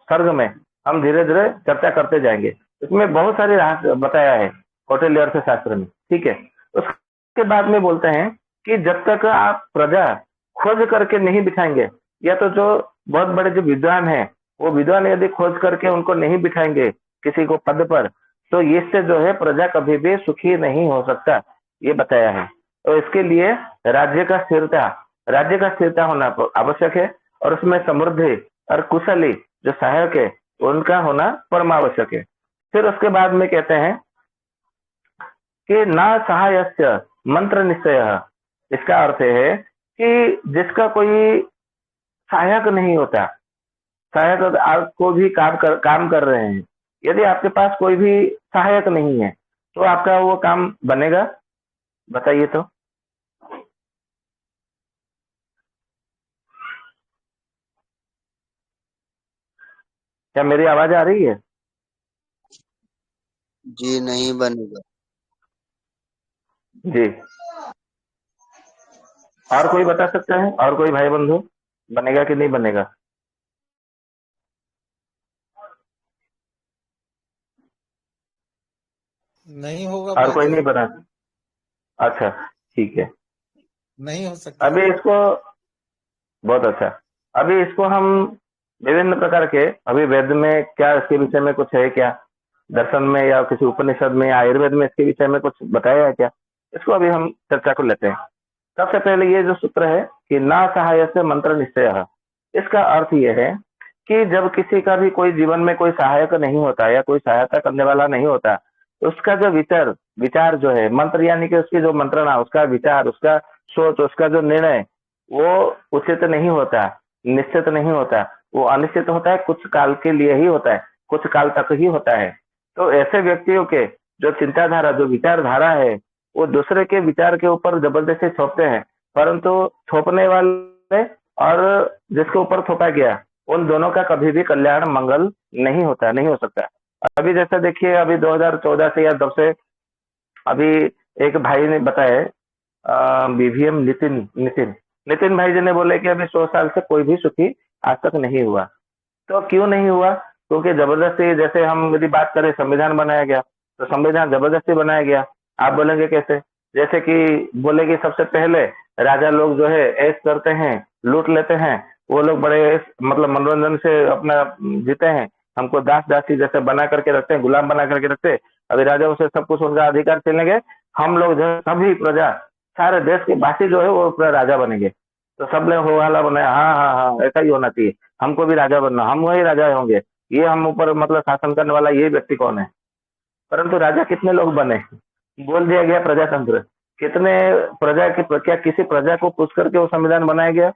सर्ग में हम धीरे धीरे चर्चा करते जाएंगे। इसमें बहुत सारे रहस्य बताया है कौटिल्य अर्थशास्त्र में, ठीक है। उसके बाद में बोलते हैं कि जब तक आप प्रजा खोज करके नहीं बिठाएंगे, या तो जो बहुत बड़े जो विद्वान है वो विद्वान यदि खोज करके उनको नहीं बिठाएंगे किसी को पद पर, तो इससे जो है प्रजा कभी भी सुखी नहीं हो सकता, ये बताया है। तो इसके लिए राज्य का स्थिरता होना आवश्यक है, और उसमें समृद्धि और कुशली जो सहायक है उनका होना परम आवश्यक है। फिर उसके बाद में कहते हैं कि ना सहायस्य मंत्र निश्चय। इसका अर्थ है कि जिसका कोई सहायक नहीं होता, सहायक आपको भी काम कर रहे हैं, यदि आपके पास कोई भी सहायक नहीं है तो आपका वो काम बनेगा, बताइए तो। क्या मेरी आवाज आ रही है? जी नहीं बनेगा। जी, और कोई बता सकता है, और कोई भाई बंधु, बनेगा कि नहीं बनेगा? नहीं होगा और कोई भाई, नहीं बना? अच्छा, ठीक है। नहीं हो सकता। अभी इसको बहुत अच्छा, अभी इसको हम विभिन्न प्रकार के, अभी वेद में क्या इसके विषय में कुछ है क्या, दर्शन में या किसी उपनिषद में या आयुर्वेद में इसके विषय में कुछ बताया है क्या, इसको अभी हम चर्चा को लेते हैं। सबसे पहले ये जो सूत्र है कि ना सहाय से मंत्र निश्चय, इसका अर्थ ये है कि जब किसी का भी कोई जीवन में कोई सहायक नहीं होता या कोई सहायता करने वाला नहीं होता, उसका जो विचार जो है, मंत्र यानी कि उसकी जो मंत्रणा, उसका विचार, उसका सोच, उसका जो निर्णय, वो उचित नहीं होता, निश्चित नहीं होता, वो अनिश्चित होता है, कुछ काल के लिए ही होता है, कुछ काल तक ही होता है। तो ऐसे व्यक्तियों के जो चिंताधारा, जो विचारधारा है, वो दूसरे के विचार के ऊपर जबरदस्ती थोपते हैं, परंतु थोपने वाले और जिसके ऊपर थोपा गया, उन दोनों का कभी भी कल्याण, मंगल नहीं होता, नहीं हो सकता। अभी जैसे देखिए, अभी 2014 से या 10 से अभी एक भाई ने बताया, बीवीएम नितिन भाई जी ने बोले कि अभी 100 साल से कोई भी सुखी आज तक नहीं हुआ। तो क्यों नहीं हुआ? क्योंकि जबरदस्ती, जैसे हम यदि बात करें, संविधान बनाया गया तो संविधान जबरदस्ती बनाया गया। आप बोलेंगे कैसे? जैसे कि बोले कि सबसे पहले राजा लोग जो है ऐश करते हैं, लूट लेते हैं, वो लोग बड़े मतलब मनोरंजन से अपना जीते हैं, हमको दास दासी जैसे बना करके रखते हैं, गुलाम बना करके रखते हैं। अभी राजाओं से सब कुछ उनका अधिकार छीनेंगे, हम लोग जो है सभी प्रजा, सारे देश के वासी जो है वो पूरा राजा बनेंगे। तो सब लोग हो हल्ला बनाया, हाँ हाँ हाँ ऐसा ही होना चाहिए, हमको भी राजा बनना, हम वही राजा होंगे, ये हम ऊपर मतलब शासन करने वाला ये व्यक्ति कौन है। परंतु राजा कितने लोग बने, बोल दिया गया प्रजातंत्र, कितने प्रजा की, क्या किसी प्रजा को पूछ करके वो संविधान बनाया गया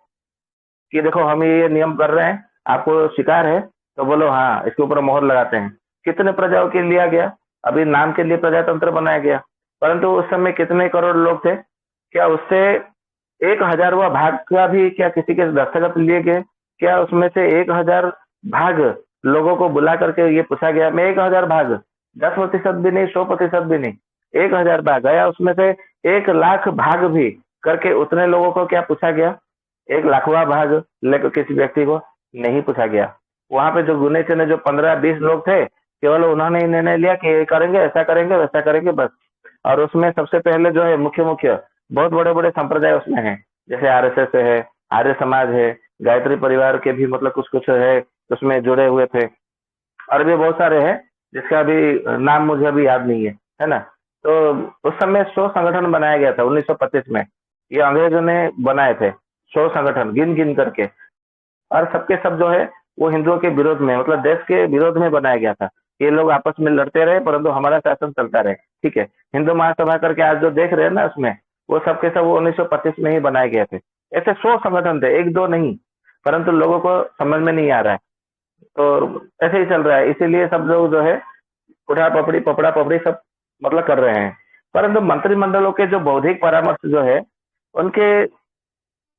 कि देखो हम ये नियम कर रहे हैं, आपको स्वीकार है तो बोलो हाँ, इसके ऊपर मोहर लगाते हैं। कितने प्रजाओं के लिया गया, अभी नाम के लिए प्रजातंत्र बनाया गया, परंतु उस समय कितने करोड़ लोग थे, क्या उससे 1,000वां भाग का भी क्या किसी के दस्तखत लिए गए, क्या उसमें से 1,000 भाग लोगों को बुला करके ये पूछा गया, मैं 1,000 भाग, 10% भी नहीं, 100% भी नहीं, 1,000 भाग गया, उसमें से 1,00,000 भाग भी करके उतने लोगों को क्या पूछा गया, 1,00,000वां भाग लेकर किसी व्यक्ति को नहीं पूछा गया। वहां पे जो गुने चुने जो 15-20 लोग थे, केवल उन्होंने ही निर्णय लिया कि ये करेंगे, ऐसा करेंगे, वैसा करेंगे, बस। और उसमें सबसे पहले जो है मुख्य मुख्य बहुत बड़े बड़े संप्रदाय उसमें हैं, जैसे आरएसएस है, आर्य समाज है, गायत्री परिवार के भी मतलब कुछ कुछ है उसमें जुड़े हुए थे, और भी बहुत सारे हैं जिसका अभी नाम मुझे अभी याद नहीं है ना। तो उस समय 100 संगठन बनाया गया था 1925 में, ये अंग्रेजों ने बनाए थे 100 संगठन गिन गिन करके, और सबके सब जो है वो हिंदुओं के विरोध में, मतलब देश के विरोध में बनाया गया था। ये लोग आपस में लड़ते रहे परंतु हमारा शासन चलता रहे, ठीक है। हिंदू महासभा करके आज जो देख रहे हैं ना उसमें, वो सबके सब वो 1925 में ही बनाए गए थे। ऐसे 100 संगठन थे, एक दो नहीं, परंतु लोगों को समझ में नहीं आ रहा है, तो ऐसे ही चल रहा है। इसीलिए सब लोग जो है उठा पपड़ी पपड़ा पपड़ी सब मतलब कर रहे हैं, परंतु मंत्रिमंडलों के जो बौद्धिक परामर्श जो है उनके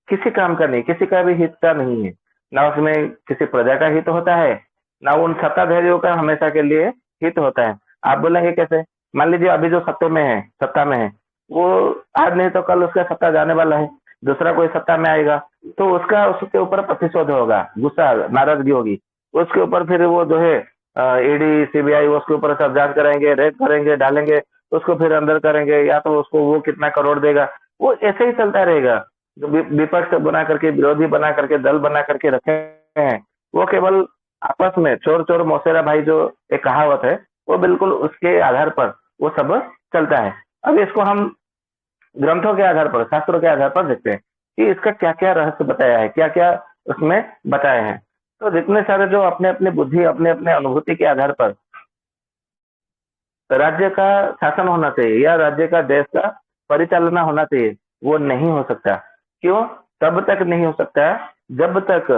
किसी काम का नहीं, किसी का भी हित का नहीं है, ना उसमें किसी प्रजा का हित होता है, ना उन सत्ताधारियों का हमेशा के लिए हित होता है। आप बोलेंगे कैसे, मान लीजिए अभी जो सत्ता में है वो आज नहीं तो कल उसका सत्ता जाने वाला है, दूसरा कोई सत्ता में आएगा, तो उसका उसके ऊपर प्रतिशोध होगा, गुस्सा नाराजगी होगी उसके ऊपर, फिर वो जो है ईडी सीबीआई उसके ऊपर सब जांच कराएंगे, रेड करेंगे, डालेंगे, उसको फिर अंदर करेंगे, या तो उसको वो कितना करोड़ देगा, वो ऐसे ही चलता रहेगा। जो विपक्ष बना करके, विरोधी बना करके, दल बना करके रखे हैं, वो केवल आपस में चोर चोर मौसेरा भाई जो एक कहावत है, वो बिल्कुल उसके आधार पर वो सब चलता है। अब इसको हम ग्रंथों के आधार पर, शास्त्रों के आधार पर देखते हैं कि इसका क्या क्या रहस्य बताया है, क्या क्या उसमें बताया है। तो जितने सारे जो अपने अपने बुद्धि, अपने अपने अनुभूति के आधार पर राज्य का शासन होना चाहिए या राज्य का, देश का परिचालना होना चाहिए, वो नहीं हो सकता। क्यों? तब तक नहीं हो सकता जब तक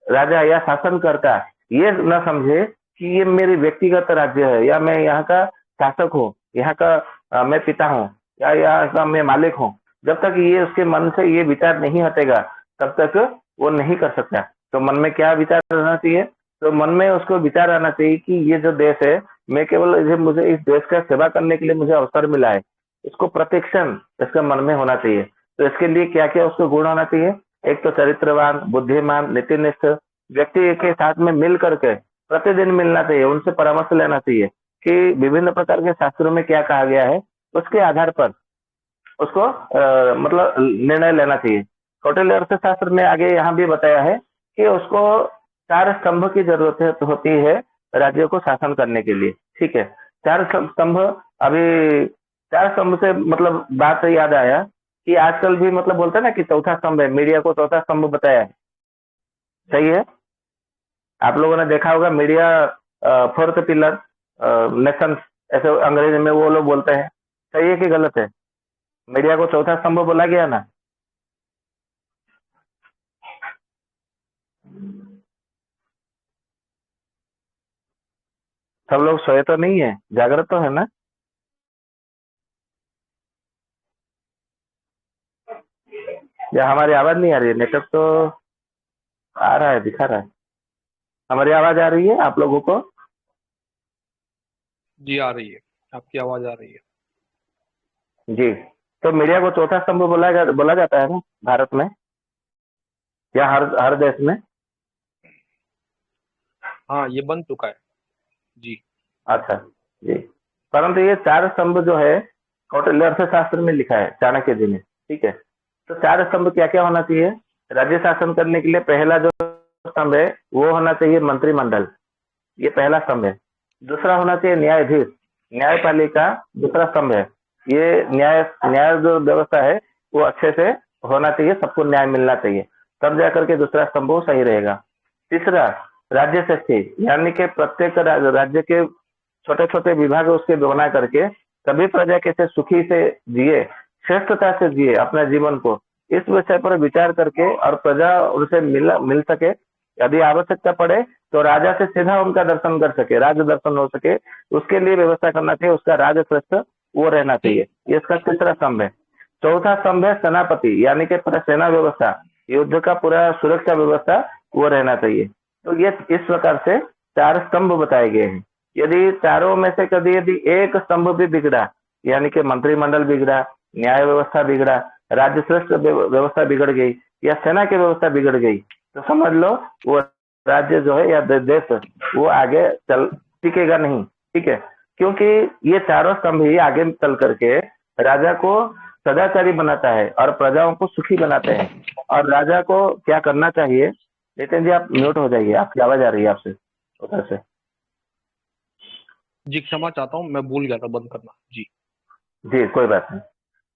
राजा या शासनकर्ता ये न समझे कि ये मेरी व्यक्तिगत राज्य है, या मैं यहाँ का शासक हूँ, यहाँ का मैं पिता हूँ, या यहाँ का मैं मालिक हूँ। जब तक ये उसके मन से ये विचार नहीं हटेगा तब तक वो नहीं कर सकता। तो मन में क्या विचार रहना चाहिए? तो मन में उसको विचार आना चाहिए कि ये जो देश है, मैं केवल मुझे इस देश का सेवा करने के लिए मुझे अवसर मिला है, इसको प्रतिक्षण इसका मन में होना चाहिए। तो इसके लिए क्या क्या उसको गुण होना चाहिए? एक तो चरित्रवान, बुद्धिमान, नीतिनिष्ठ व्यक्ति के साथ में मिल करके प्रतिदिन मिलना चाहिए, उनसे परामर्श लेना चाहिए कि विभिन्न प्रकार के शास्त्रों में क्या कहा गया है, उसके आधार पर उसको मतलब निर्णय लेना चाहिए। कौटिल्य अर्थशास्त्र में आगे यहाँ भी बताया है कि उसको 4 स्तंभ की जरूरत होती है राज्य को शासन करने के लिए, ठीक है। 4 स्तंभ, अभी 4 स्तंभ से मतलब बात याद आया कि आजकल भी मतलब बोलते हैं ना कि चौथा स्तंभ है, मीडिया को चौथा स्तंभ बताया है, सही है। आप लोगों ने देखा होगा मीडिया 4th पिलर नेशन, ऐसे अंग्रेजी में वो लोग बोलते हैं, सही है कि गलत है? मीडिया को चौथा स्तंभ बोला गया ना। सब लोग सोए तो नहीं है, जागृत तो है ना? या हमारी आवाज नहीं आ रही है? नेटवर्क तो आ रहा है, दिखा रहा है। हमारी आवाज आ रही है आप लोगों को? जी आ रही है, आपकी आवाज आ रही है जी। तो मीडिया को चौथा स्तंभ बोला जाता है ना भारत में, या हर देश में? हाँ, ये बन चुका है जी। अच्छा जी। परंतु ये 4 स्तंभ जो है कौटिल्य अर्थशास्त्र में लिखा है चाणक्य जी ने, ठीक है। तो 4 स्तंभ क्या क्या होना चाहिए राज्य शासन करने के लिए? पहला जो स्तंभ है वो होना चाहिए मंत्रिमंडल, ये पहला स्तंभ है। दूसरा होना चाहिए न्यायाधीश, न्यायपालिका दूसरा स्तंभ है। ये न्याय जो व्यवस्था है वो अच्छे से होना चाहिए, सबको न्याय मिलना चाहिए, तब जाकर के दूसरा स्तंभ वो सही रहेगा। तीसरा राज्य षष्ठी, यानी कि प्रत्येक राज्य के छोटे छोटे विभाग उसके बना करके सभी प्रजा कैसे सुखी से जिए, श्रेष्ठता से जिए अपने जीवन को, इस विषय पर विचार करके और प्रजा उनसे मिल सके, यदि आवश्यकता पड़े तो राजा से सीधा उनका दर्शन कर सके, राज दर्शन हो सके, उसके लिए व्यवस्था करना चाहिए। उसका राज श्रेष्ठ वो रहना चाहिए, ये इसका तीसरा स्तंभ है। चौथा स्तंभ है सेनापति, यानी कि पूरा सेना व्यवस्था, युद्ध का पूरा सुरक्षा व्यवस्था वो रहना चाहिए। तो ये इस प्रकार से 4 स्तंभ बताए गए हैं। यदि चारों में से कभी यदि एक स्तंभ भी बिगड़ा, यानी कि मंत्रिमंडल बिगड़ा, न्याय व्यवस्था बिगड़ा, राज्य श्रेष्ठ व्यवस्था बिगड़ गई या सेना की व्यवस्था बिगड़ गई, तो समझ लो वो राज्य जो है या देश वो आगे चल टिकेगा नहीं। ठीक है, क्योंकि ये चारों स्तंभ ही आगे चल करके राजा को सदाचारी बनाता है और प्रजाओं को सुखी बनाते हैं। और राजा को क्या करना चाहिए, नितिन जी आप म्यूट हो जाइए, आपकी आवाज आ रही है आपसे उधर से। जी क्षमा चाहता हूँ, मैं भूल गया था बंद करना। जी जी कोई बात नहीं।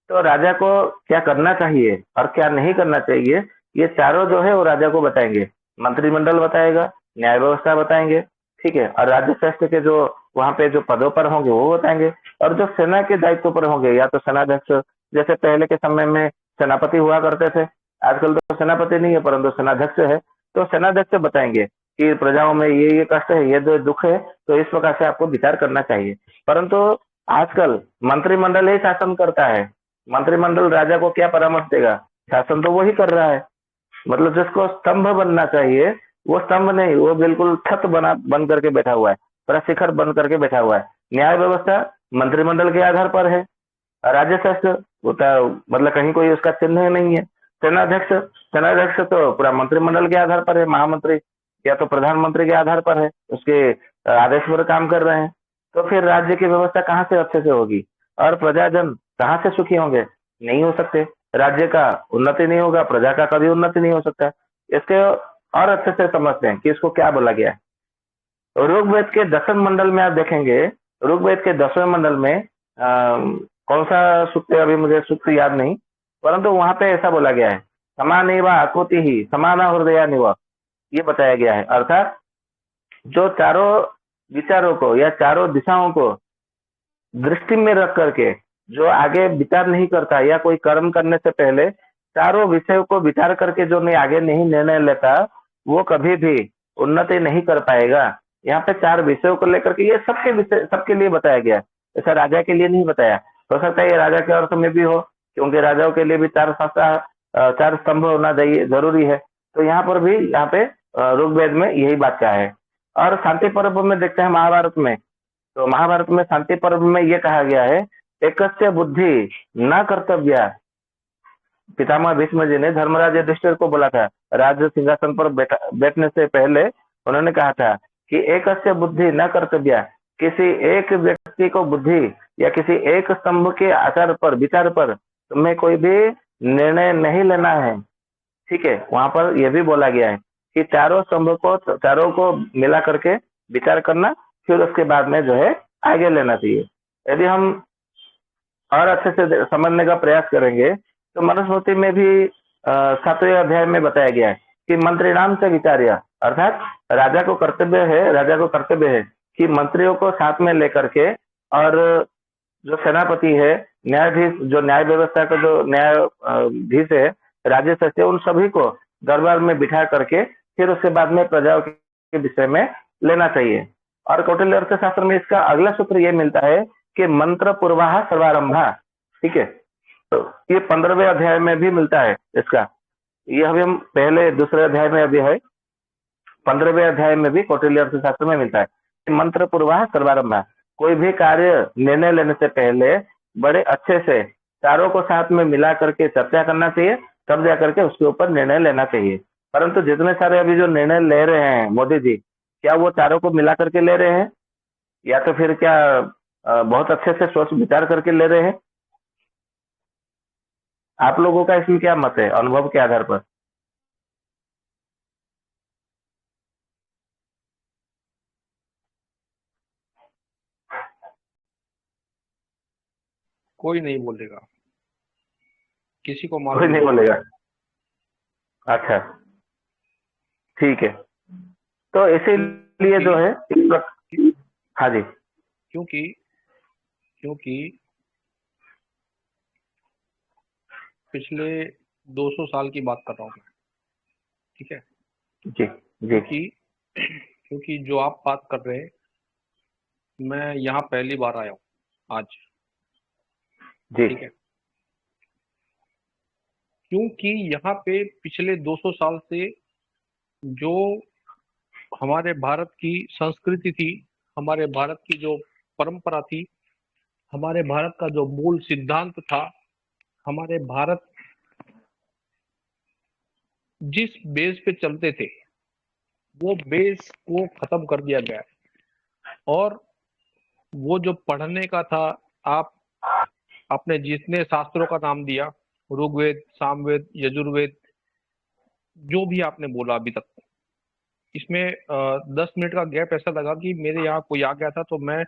तो राजा को क्या करना चाहिए और क्या नहीं करना चाहिए, ये चारों जो है वो राजा को बताएंगे। मंत्रिमंडल बताएगा, न्याय व्यवस्था बताएंगे, ठीक है, और राज्य श्रेष्ठ के जो वहां पे जो पदों पर होंगे वो बताएंगे। और जो सेना के दायित्व पर होंगे, या तो सेनाध्यक्ष, जैसे पहले के समय में सेनापति हुआ करते थे, आजकल तो सेनापति नहीं है परंतु सेनाध्यक्ष है, तो सेनाध्यक्ष बताएंगे कि प्रजाओं में ये कष्ट है, ये जो दुख है, तो इस प्रकार से आपको विचार करना चाहिए। परंतु आजकल मंत्रिमंडल ही शासन करता है। मंत्रिमंडल राजा को क्या परामर्श देगा, शासन तो वही कर रहा है। मतलब जिसको स्तंभ बनना चाहिए वो स्तंभ नहीं, वो बिल्कुल छत बन करके बैठा हुआ है, पूरा शिखर बन करके बैठा हुआ है। न्याय व्यवस्था मंत्रिमंडल के आधार पर है, राज्य शास्त्र मतलब कहीं कोई उसका चिन्ह नहीं है। सेनाध्यक्ष तो पूरा मंत्रिमंडल के आधार पर है, महामंत्री या तो प्रधानमंत्री के आधार पर है, उसके आदेश पर काम कर रहे हैं। तो फिर राज्य की व्यवस्था कहाँ से अच्छे से होगी और प्रजाजन कहाँ से सुखी होंगे, नहीं हो सकते। राज्य का उन्नति नहीं होगा, प्रजा का कभी उन्नति नहीं हो सकता। इसके और अच्छे से समझते हैं कि इसको क्या बोला गया है। ऋग्वेद के 10वें मंडल में आप देखेंगे, ऋग्वेद के 10वें मंडल में कौन सा सूक्त है अभी मुझे सूक्त याद नहीं, परंतु वहां पे ऐसा बोला गया है, समानेवा आकृति ही समाना हृदया निवा, ये बताया गया है। अर्थात जो चारों विचारों को या चारों दिशाओं को दृष्टि में रख करके जो आगे विचार नहीं करता या कोई कर्म करने से पहले चारों विषयों को विचार करके जो नहीं आगे नहीं निर्णय लेता, वो कभी भी उन्नति नहीं कर पाएगा। यहाँ पे 4 विषयों को लेकर के ये सबके लिए बताया गया है, ऐसा राजा के लिए नहीं बताया। हो सकता है ये राजा के अर्थ में भी हो, क्योंकि राजाओं के लिए भी 4 स्तंभ होना चाहिए, जरूरी है। तो यहाँ पर भी यहाँ पे ऋग्वेद में यही बात क्या है। और शांति पर्व में देखते हैं महाभारत में, तो महाभारत में शांति पर्व में ये कहा गया है, एकस्य बुद्धि न कर्तव्य। पितामह भीष्म जी ने धर्मराज युधिष्ठिर को बोला था, राज सिंहासन पर बैठने से पहले उन्होंने कहा था कि एकस्य बुद्धि न कर्तव्य, किसी एक व्यक्ति को बुद्धि या किसी एक स्तंभ के आचार पर विचार पर तुम्हें कोई भी निर्णय नहीं लेना है। ठीक है, वहां पर यह भी बोला गया है कि चारों को मिला करके विचार करना, फिर उसके बाद में जो है आगे लेना चाहिए। यदि हम और अच्छे से समझने का प्रयास करेंगे तो मनुस्मृति में भी 7वें अध्याय में बताया गया है कि मंत्री नाम से विचार्य, अर्थात राजा को कर्तव्य है कि मंत्रियों को साथ में लेकर के, और जो सेनापति है, न्यायाधीश, जो न्याय व्यवस्था का जो न्यायाधीश है, राज्य सचिव, उन सभी को दरबार में बिठा करके फिर उसके बाद में प्रजाओं के विषय में लेना चाहिए। और कौटिल्य अर्थशास्त्र में इसका अगला सूत्र ये मिलता है कि मंत्र पूर्वाह सर्वारंभा। ठीक है, तो ये 15वें अध्याय में भी मिलता है इसका, ये अभी हम पहले दूसरे अध्याय में अभी है, 15वें अध्याय में भी कौटिल्य अर्थशास्त्र में मिलता है कि मंत्र पूर्वाह सर्वारंभा। कोई भी कार्य निर्णय लेने से पहले बड़े अच्छे से चारों को साथ में मिला करके चर्चा करना चाहिए, तब जा करके उसके ऊपर निर्णय लेना चाहिए। परंतु जितने सारे अभी जो निर्णय ले रहे हैं मोदी जी, क्या वो चारों को मिला करके ले रहे हैं या तो फिर क्या बहुत अच्छे से सोच विचार करके ले रहे हैं? आप लोगों का इसमें क्या मत है अनुभव के आधार पर? कोई नहीं बोलेगा, किसी को कोई मालूम नहीं नहीं। बोलेगा। अच्छा, ठीक है। तो इसीलिए जो क्योंकि है हाँ जी। क्योंकि क्योंकि पिछले 200 साल की बात कर रहा हूँ मैं, ठीक है। जी जी क्योंकि क्योंकि जो आप बात कर रहे हैं, मैं यहाँ पहली बार आया हूँ आज, जी ठीक है। क्योंकि यहाँ पे पिछले 200 साल से जो हमारे भारत की संस्कृति थी, हमारे भारत की जो परंपरा थी, हमारे भारत का जो मूल सिद्धांत था, हमारे भारत जिस बेस पे चलते थे, वो बेस को खत्म कर दिया गया है। और वो जो पढ़ने का था, आप आपने जितने शास्त्रों का नाम दिया, ऋग्वेद, सामवेद, यजुर्वेद, जो भी आपने बोला अभी तक, इसमें 10 मिनट का गैप ऐसा लगा कि मेरे यहाँ कोई आ गया था तो मैं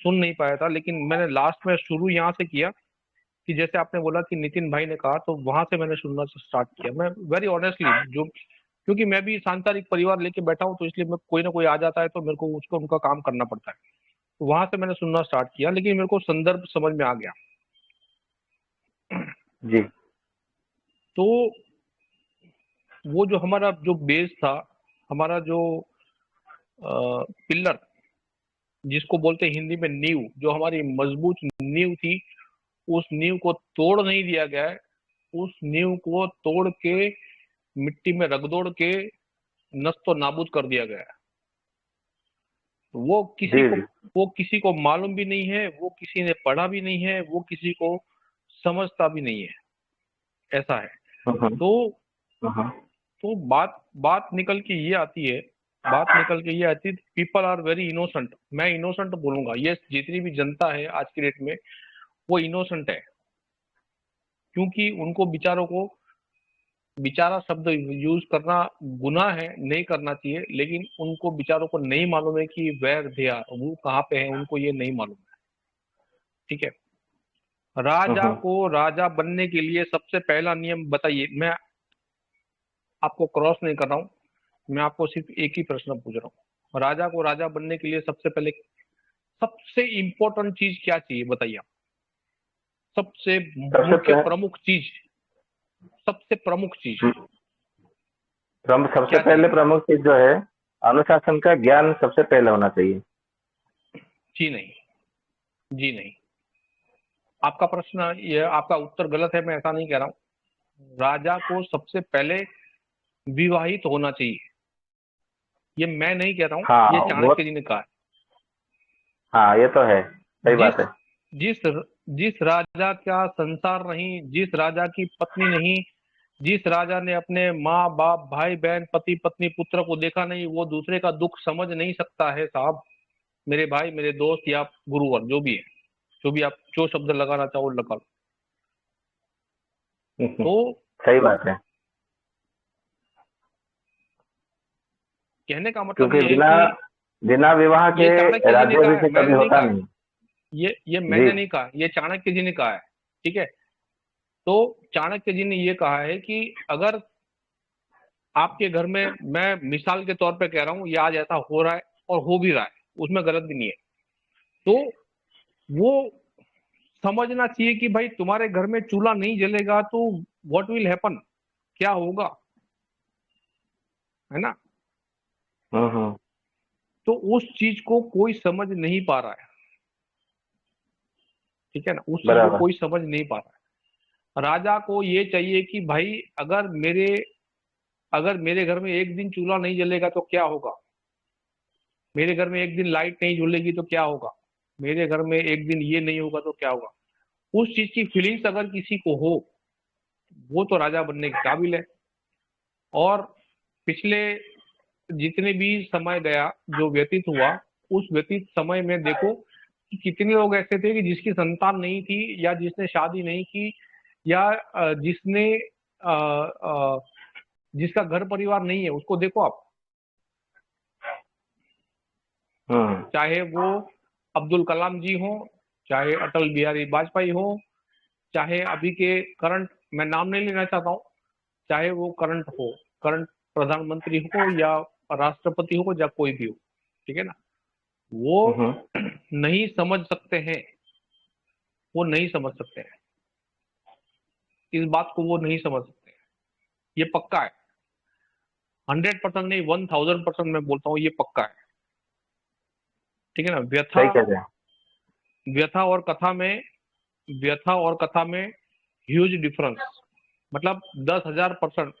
सुन नहीं पाया था। लेकिन मैंने लास्ट में शुरू यहाँ से किया कि जैसे आपने बोला कि नितिन भाई ने कहा, तो वहां से मैंने सुनना स्टार्ट किया। मैं वेरी ऑनेस्टली, जो क्योंकि मैं भी सांसारिक परिवार लेके बैठा हूँ, तो इसलिए मैं कोई ना कोई आ जाता है तो मेरे को उसको उनका काम करना पड़ता है। तो वहां से मैंने सुनना स्टार्ट किया, लेकिन मेरे को संदर्भ समझ में आ गया। जी तो वो जो हमारा जो बेस था, हमारा जो पिलर, जिसको बोलते हैं हिंदी में नींव, जो हमारी मजबूत नींव थी, उस नींव को तोड़ नहीं दिया गया है। उस नींव को तोड़ के मिट्टी में रगदोड़ के नस्तो नाबूद कर दिया गया है। वो किसी जी को जी वो किसी को मालूम भी नहीं है, वो किसी ने पढ़ा भी नहीं है, वो किसी को समझता भी नहीं है, ऐसा है। हम्म, तो हम्म, तो बात बात निकल के ये आती है, बात निकल के ये आती है, पीपल आर वेरी इनोसेंट। मैं इनोसेंट बोलूंगा, ये जितनी भी जनता है आज की डेट में, वो इनोसेंट है। क्योंकि उनको बेचारों को, बेचारा शब्द यूज करना गुनाह है, नहीं करना चाहिए, लेकिन उनको बेचारों को नहीं मालूम है कि वेयर दे आर, वो कहाँ पे है, उनको ये नहीं मालूम है, ठीक है। राजा हम्म। को राजा बनने के लिए सबसे पहला नियम बताइए। मैं आपको क्रॉस नहीं कर रहा हूँ, मैं आपको सिर्फ एक ही प्रश्न पूछ रहा हूँ। राजा को राजा बनने के लिए सबसे पहले, सबसे इंपॉर्टेंट चीज क्या चाहिए बताइए आप। सबसे सबसे मुख्य प्रमुख चीज, सबसे प्रमुख चीज सबसे क्या पहले चाहिए? प्रमुख चीज जो है, अनुशासन का ज्ञान सबसे पहले होना चाहिए। जी नहीं, जी नहीं। आपका प्रश्न, ये आपका उत्तर गलत है, मैं ऐसा नहीं कह रहा हूँ। राजा को सबसे पहले विवाहित होना चाहिए, ये मैं नहीं कह रहा हूँ, ये हाँ वो, चाणक्य जी ने कहा है। हाँ ये तो है, सही जिस बात है। जिस जिस राजा का संसार नहीं, जिस राजा की पत्नी नहीं, जिस राजा ने अपने माँ बाप, भाई बहन, पति पत्नी, पुत्र को देखा नहीं, वो दूसरे का दुख समझ नहीं सकता है साहब। मेरे भाई, मेरे दोस्त, या गुरुवर, जो भी है, जो भी आप जो शब्द लगाना चाहो लगा लो। हम्म, तो सही बात है। कहने का मतलब क्योंकि ये है बिना कि बिना विवाह ये के चाणक्य जी ने कहा है, राज्याभिषेक कभी मैंने नहीं होता कहा है। नहीं। ये जी मैंने नहीं कहा, ये चाणक्य जी ने कहा है, ठीक है। तो चाणक्य जी ने ये कहा है कि अगर आपके घर में, मैं मिसाल के तौर पे कह रहा हूँ, ये आज ऐसा हो रहा है और हो भी रहा है, उसमें गलत भी नहीं है, तो वो समझना चाहिए कि भाई तुम्हारे घर में चूल्हा नहीं जलेगा तो व्हाट विल हैपन, क्या होगा, है ना। हम्म, तो उस चीज को कोई समझ नहीं पा रहा है, ठीक है ना, उस चीज को बराबर। कोई समझ नहीं पा रहा है। राजा को ये चाहिए कि भाई अगर मेरे घर में एक दिन चूल्हा नहीं जलेगा तो क्या होगा, मेरे घर में एक दिन लाइट नहीं जलेगी तो क्या होगा, मेरे घर में एक दिन ये नहीं होगा तो क्या होगा। उस चीज की फीलिंग्स अगर किसी को हो, वो तो राजा बनने के काबिल है। और पिछले जितने भी समय गया, जो व्यतीत हुआ, उस व्यतीत समय में देखो कि कितने लोग ऐसे थे कि जिसकी संतान नहीं थी, या जिसने शादी नहीं की, या जिसका घर परिवार नहीं है, उसको देखो आप। हम्म चाहे वो अब्दुल कलाम जी हो, चाहे अटल बिहारी वाजपेयी हो, चाहे अभी के करंट, मैं नाम नहीं लेना चाहता हूँ, चाहे वो करंट प्रधानमंत्री हो या राष्ट्रपति हो या कोई भी हो, ठीक है ना, वो नहीं समझ सकते हैं, वो नहीं समझ सकते हैं इस बात को, वो नहीं समझ सकते हैं, ये पक्का है। 100% नहीं, 1000% मैं बोलता हूँ, ये पक्का है, ठीक है ना। सही कह रहे हैं। व्यथा और कथा में ह्यूज डिफरेंस, मतलब 10,000%।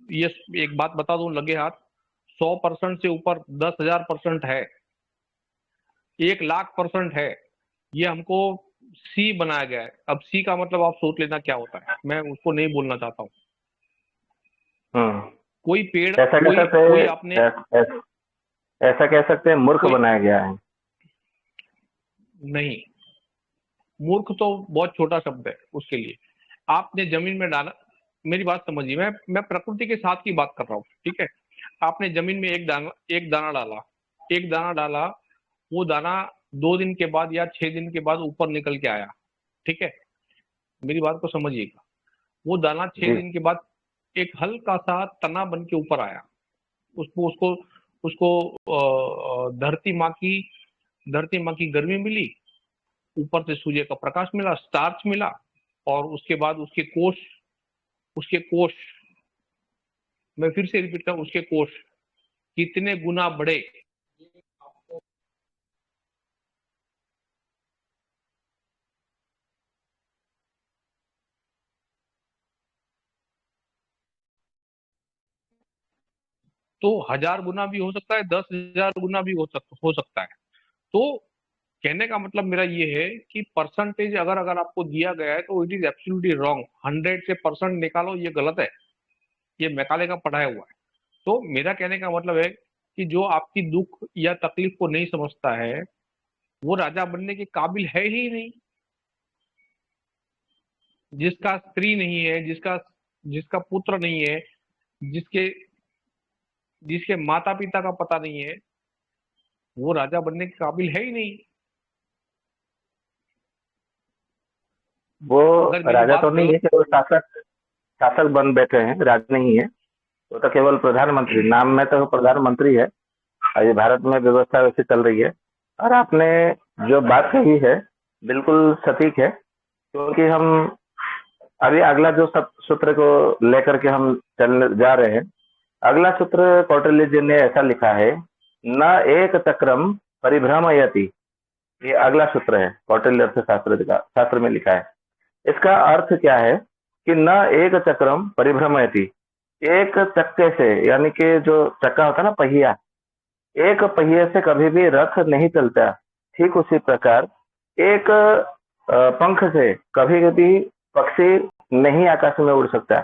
ये एक बात बता दूं लगे हाथ, 100% से ऊपर 10,000% है, 1,00,000% है, ये हमको सी बनाया गया है। अब सी का मतलब आप सोच लेना क्या होता है, मैं उसको नहीं बोलना चाहता हूँ। हम्म कोई पेड़, ऐसा कह सकते कोई आपने ऐसा कह सकते हैं मूर्ख कोई बनाया गया है। नहीं, मूर्ख तो बहुत छोटा शब्द है उसके लिए। आपने जमीन में डाला, मेरी बात समझिए, मैं प्रकृति के साथ की बात कर रहा हूँ, ठीक है। आपने जमीन में एक दाना डाला, एक दाना डाला, वो दाना 2 दिन के बाद या 6 दिन के बाद ऊपर निकल के आया, ठीक है, मेरी बात को समझिएगा। वो दाना 6 दिन के बाद एक हल्का सा तना बन के ऊपर आया, उसको उसको उसको धरती माँ की गर्मी मिली, ऊपर से सूर्य का प्रकाश मिला, स्टार्च मिला, और उसके बाद उसके कोश, मैं फिर से रिपीट करूं, उसके कोश कितने गुना बढ़े, तो 1000 गुना भी हो सकता है, 10,000 गुना भी हो सकता है। तो कहने का मतलब मेरा ये है कि परसेंटेज अगर अगर आपको दिया गया है तो इट इज एब्सोल्युटली रॉन्ग। 100 से परसेंट निकालो, ये गलत है, ये मैकाले का पढ़ाया हुआ है। तो मेरा कहने का मतलब है कि जो आपकी दुख या तकलीफ को नहीं समझता है, वो राजा बनने के काबिल है ही नहीं। जिसका स्त्री नहीं है, जिसका पुत्र नहीं है, जिसके जिसके माता पिता का पता नहीं है, वो राजा बनने के काबिल है ही नहीं। वो अगर मेरी राजा बात तो नहीं है गलत, कि वो शासक शासक बन बैठे हैं, राजा नहीं है। वो तो केवल प्रधानमंत्री, नाम में तो प्रधानमंत्री है। और ये भारत में व्यवस्था वैसे चल रही है। और आपने जो बात कही है बिल्कुल सटीक है, क्योंकि हम अभी अगला जो सब सूत्र को लेकर के हम चलने जा रहे हैं। अगला सूत्र कौटिल्य जी ने ऐसा लिखा है, न एक चक्रम परिभ्रमयति। ये अगला सूत्र है कौटिल्य अर्थशास्त्र का, शास्त्र में लिखा है। इसका अर्थ क्या है कि न एक चक्रम परिभ्रमयति, एक चक्के से, यानी कि जो चक्का होता है ना, पहिया, एक पहिए से कभी भी रथ नहीं चलता। ठीक उसी प्रकार एक पंख से कभी भी पक्षी नहीं आकाश में उड़ सकता।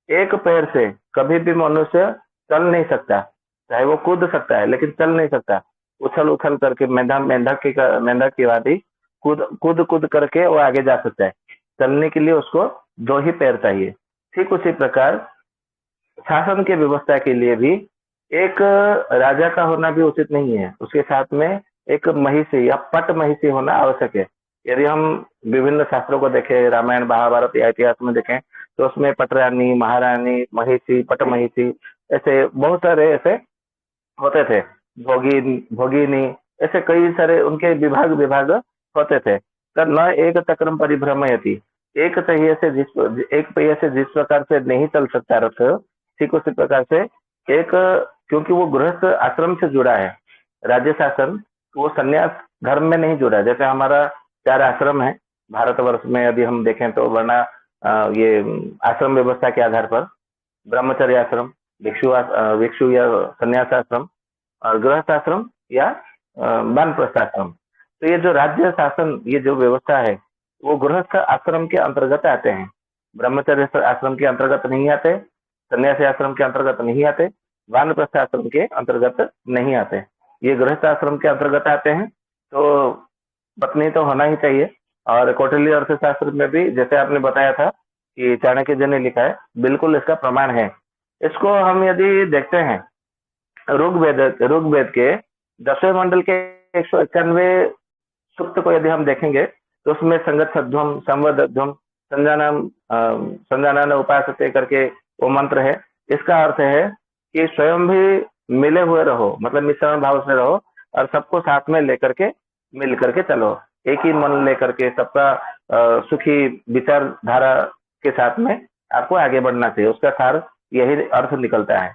एक पैर से कभी भी मनुष्य चल नहीं सकता, चाहे वो कूद सकता है लेकिन चल नहीं सकता। उछल उछल करके मेंढक की वादी कूद कूद कूद करके वो आगे जा सकता है। चलने के लिए उसको 2 ही पैर चाहिए। ठीक उसी प्रकार शासन की व्यवस्था के लिए भी एक राजा का होना भी उचित नहीं है, उसके साथ में एक महिषी या पट महिषी होना आवश्यक है। यदि हम विभिन्न शास्त्रों को देखें, रामायण महाभारत या इतिहास में देखें, तो उसमें पटरानी, महारानी, महिषी, पट महिषी, ऐसे बहुत सारे ऐसे होते थे। भोगिनी, ऐसे कई सारे उनके विभाग विभाग होते थे। तो न एक चक्रम परिभ्रमयति, एक पहिए से जिस प्रकार से नहीं चल सकता रथ, ठीक उसी प्रकार से एक, क्योंकि वो गृहस्थ आश्रम से जुड़ा है, राज्य शासन वो संन्यास धर्म में नहीं जुड़ा। जैसे हमारा 4 आश्रम है भारतवर्ष में, यदि हम देखें तो, वरना ये आश्रम व्यवस्था के आधार पर ब्रह्मचर्य आश्रम, भिक्षु या संन्यास आश्रम, और गृहस्थ आश्रम या वानप्रस्थ आश्रम। तो ये जो राज्य शासन, ये जो व्यवस्था है, वो गृहस्थ आश्रम के अंतर्गत आते हैं, ब्रह्मचर्य आश्रम के अंतर्गत नहीं आते, सन्यासी आश्रम के अंतर्गत नहीं आते, वानप्रस्थ आश्रम के अंतर्गत नहीं आते। ये गृहस्थ आश्रम के अंतर्गत आते हैं। तो पत्नी तो होना ही चाहिए। और कौटिल्य अर्थशास्त्र में भी जैसे आपने बताया था कि चाणक्य जी ने लिखा है, बिल्कुल इसका प्रमाण है। इसको हम यदि देखते हैं, ऋग्वेद के 10वें मंडल के 191 सूक्त को यदि हम देखेंगे, तो उसमें संगच्छध्वम संवदध्वम संजानन उपासते करके वो मंत्र है। इसका अर्थ है कि स्वयं भी मिले हुए रहो, मतलब मिश्रण भाव से रहो और सबको साथ में लेकर के मिल करके चलो, एक ही मन लेकर के सबका सुखी विचारधारा के साथ में आपको आगे बढ़ना चाहिए। उसका सार यही अर्थ निकलता है।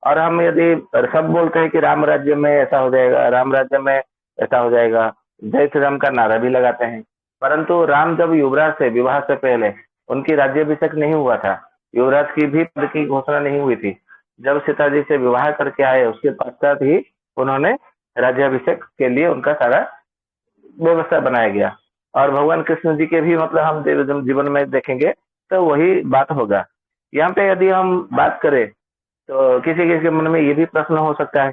और हम यदि सब बोलते हैं कि राम राज्य में ऐसा हो जाएगा, राम राज्य में ऐसा हो जाएगा, जय श्री राम का नारा भी लगाते हैं, परंतु राम जब युवराज से विवाह से पहले उनकी राज्याभिषेक नहीं हुआ था, युवराज की भी पद की घोषणा नहीं हुई थी। जब सीता जी से विवाह करके आए उसके पश्चात ही उन्होंने राज्याभिषेक के लिए उनका सारा व्यवस्था बनाया गया। और भगवान कृष्ण जी के भी मतलब हम जीवन में देखेंगे तो वही बात होगा। यहाँ पे यदि हम बात करें तो किसी किसी के मन में ये भी प्रश्न हो सकता है